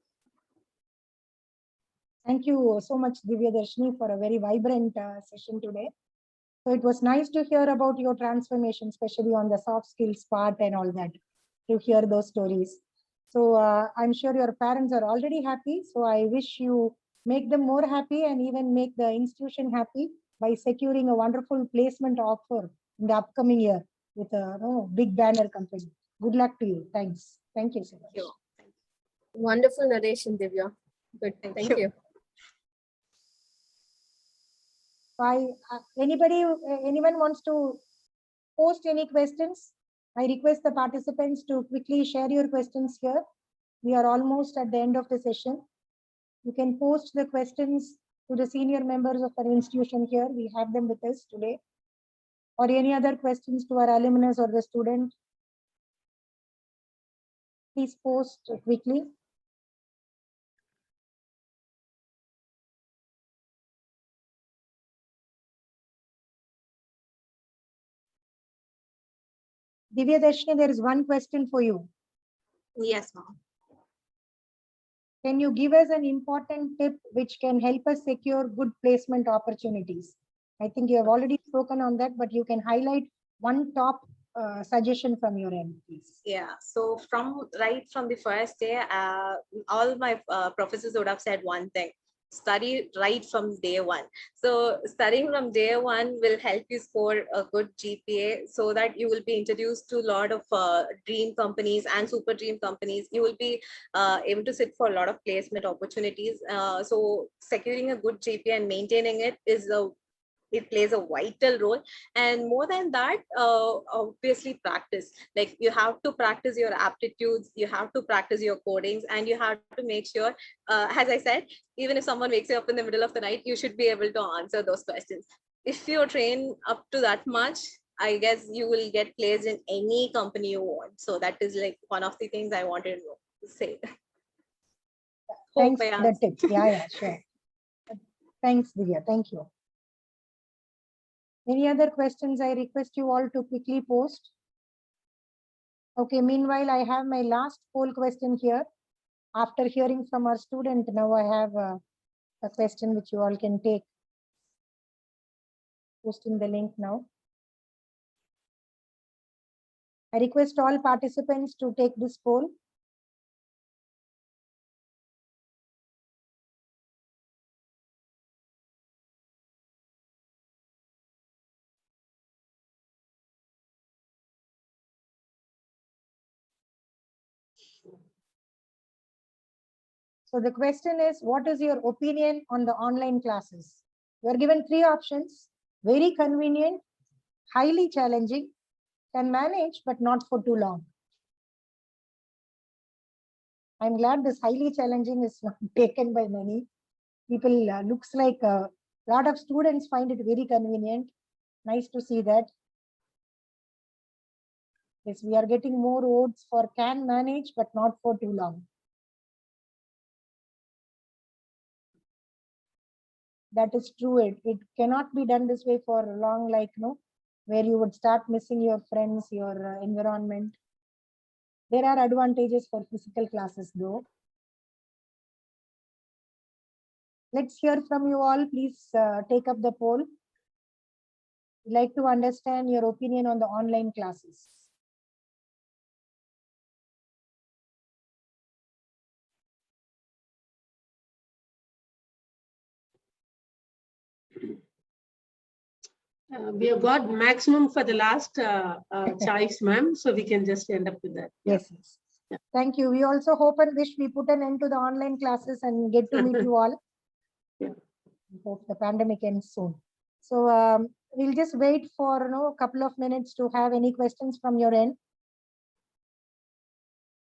Thank you so much, Divya Darshini, for a very vibrant session today. So it was nice to hear about your transformation, especially on the soft skills part and all that, to hear those stories. So I'm sure your parents are already happy. So I wish you make them more happy and even make the institution happy by securing a wonderful placement offer in the upcoming year with a big banner company. Good luck to you. Thanks. Thank you so much. Wonderful narration, Divya. Good. Thank you. Anyone wants to post any questions? I request the participants to quickly share your questions here. We are almost at the end of the session. You can post the questions to the senior members of our institution here. We have them with us today. Or any other questions to our alumnus or the student. Please post quickly. Divya Darshini, there is one question for you. Yes, ma'am. Can you give us an important tip which can help us secure good placement opportunities? I think you have already spoken on that, but you can highlight one top suggestion from your end, please. Yeah, so right from the first day, all my professors would have said one thing: study right from day one. So studying from day one will help you score a good GPA, so that you will be introduced to a lot of dream companies and super dream companies. You will be able to sit for a lot of placement opportunities. So securing a good GPA and maintaining it plays a vital role. And more than that, obviously practice. Like, you have to practice your aptitudes, you have to practice your codings, and you have to make sure, as I said, even if someone wakes you up in the middle of the night, you should be able to answer those questions. If you train up to that much, I guess you will get placed in any company you want. So that is like one of the things I wanted to say. Thanks for the tips. Yeah, sure. Thanks, Divya. Thank you. Any other questions? I request you all to quickly post. Okay, meanwhile, I have my last poll question here. After hearing from our student, now I have a question which you all can take. Posting the link now. I request all participants to take this poll. So the question is, what is your opinion on the online classes? You are given 3 options: very convenient, highly challenging, can manage, but not for too long. I'm glad this highly challenging is not taken by many people. Looks like a lot of students find it very convenient. Nice to see that. Yes, we are getting more votes for can manage, but not for too long. That is true. It cannot be done this way for long, like, no, where you would start missing your friends, your environment. There are advantages for physical classes though. Let's hear from you all. Please take up the poll. I'd like to understand your opinion on the online classes. We have got maximum for the last choice, ma'am. So we can just end up with that. Yes. Yeah. Thank you. We also hope and wish we put an end to the online classes and get to meet you all. Yeah. Hope the pandemic ends soon. So we'll just wait for a couple of minutes to have any questions from your end.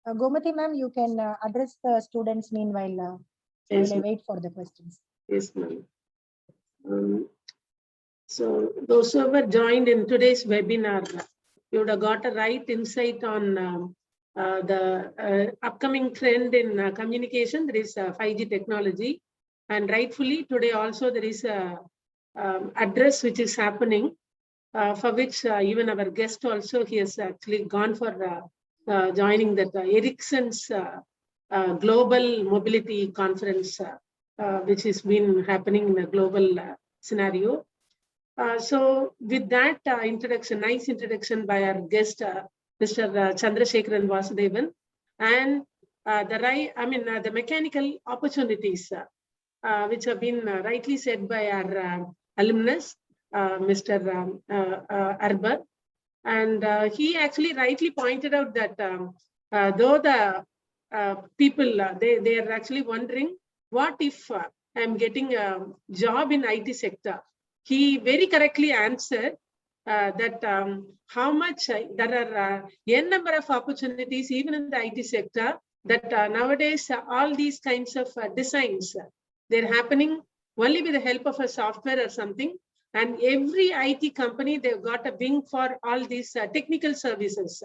Gomati ma'am, you can address the students meanwhile. Yes, while I wait for the questions. Yes, ma'am. So those who were joined in today's webinar, you would have got a right insight on the upcoming trend in communication. There is 5G technology, and rightfully today also there is a address which is happening, for which even our guest also, he has actually gone for joining that Ericsson's global mobility conference, which has been happening in a global scenario. So with that nice introduction by our guest, Mr. Chandrasekharan Vasudevan, and the mechanical opportunities, which have been rightly said by our alumnus, Mr. Arbar. And he actually rightly pointed out that though the people, they are actually wondering, what if I'm getting a job in IT sector? He very correctly answered that how much there are n number of opportunities even in the IT sector, that nowadays all these kinds of designs, they're happening only with the help of a software or something. And every IT company, they've got a wing for all these technical services,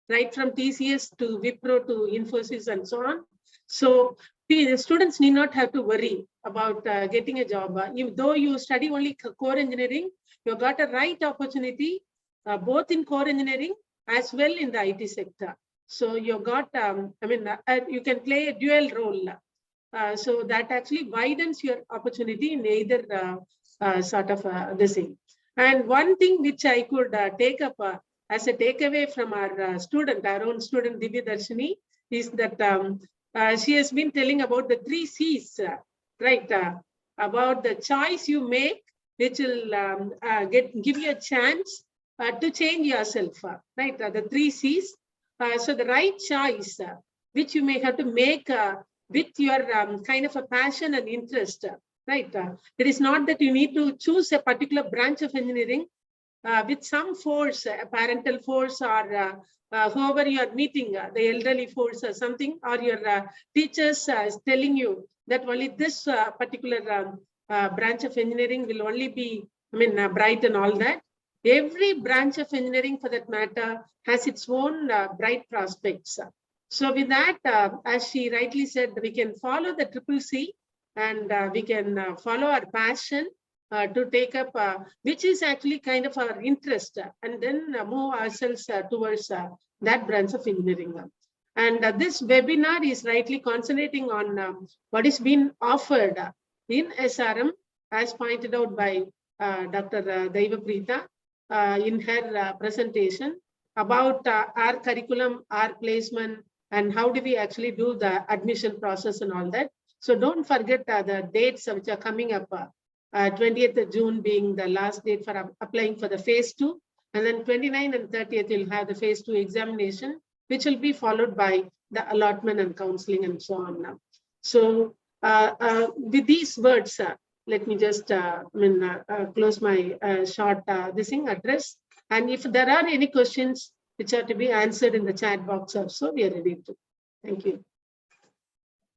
right from TCS to Wipro to Infosys and so on. So the students need not have to worry about getting a job. Though you study only core engineering, you got a right opportunity both in core engineering as well in the IT sector. So you got, you can play a dual role. So that actually widens your opportunity in either sort of this thing. And one thing which I could take up as a takeaway from our student, our own student Divya Darshini, is that she has been telling about the 3 C's, right? About the choice you make, which will give you a chance to change yourself, right? The 3 C's. So the right choice, which you may have to make with your kind of a passion and interest, right? It is not that you need to choose a particular branch of engineering with some force, a parental force, or whoever you are meeting, the elderly force or something, or your teachers is telling you that only this particular branch of engineering will only be, bright and all that. Every branch of engineering, for that matter, has its own bright prospects. So with that, as she rightly said, we can follow the triple C, and we can follow our passion to take up, which is actually kind of our interest, and then move ourselves towards that branch of engineering. And this webinar is rightly concentrating on what is being offered in SRM, as pointed out by Dr. Daivapreeta in her presentation about our curriculum, our placement, and how do we actually do the admission process and all that. So don't forget the dates which are coming up. 20th of June being the last date for applying for the phase 2, and then 29th and 30th you'll have the phase 2 examination, which will be followed by the allotment and counseling and so on. So with these words, let me just close my short address. And if there are any questions which are to be answered in the chat box also, we are ready to. Thank you.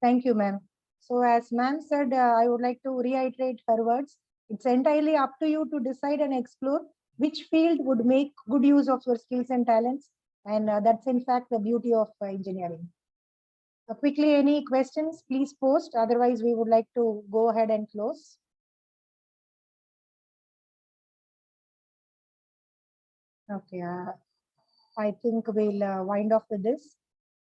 Thank you, ma'am. So as ma'am said, I would like to reiterate her words. It's entirely up to you to decide and explore which field would make good use of your skills and talents. And that's in fact the beauty of engineering. Quickly, any questions, please post. Otherwise, we would like to go ahead and close. Okay, I think we'll wind off with this.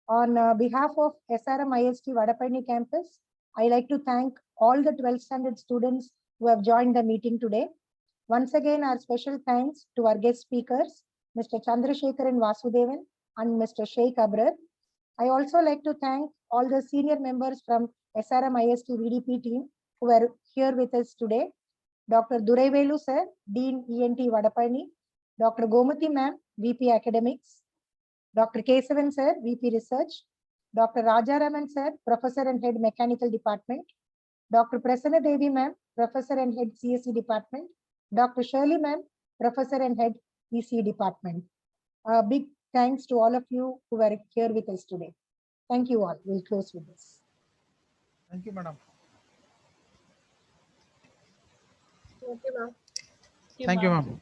On behalf of SRM IST Vadapalani campus, I like to thank all the 12th standard students who have joined the meeting today. Once again, our special thanks to our guest speakers, Mr. Chandrasekharan Vasudevan and Mr. Sheikh Abrar. I also like to thank all the senior members from SRM IST VDP team who are here with us today. Dr. Duraivellu sir, Dean ENT Vadapalani, Dr. Gomati ma'am, VP Academics, Dr. Kesavan sir, VP Research, Dr. Rajaraman sir, Professor and Head Mechanical Department, Dr. Prasanna Devi ma'am, Professor and Head CSE Department, Dr. Shirley ma'am, Professor and Head ECE Department. Big thanks to all of you who were here with us today. Thank you all. We'll close with this. Thank you, madam. Thank you, ma'am. Thank you, ma'am.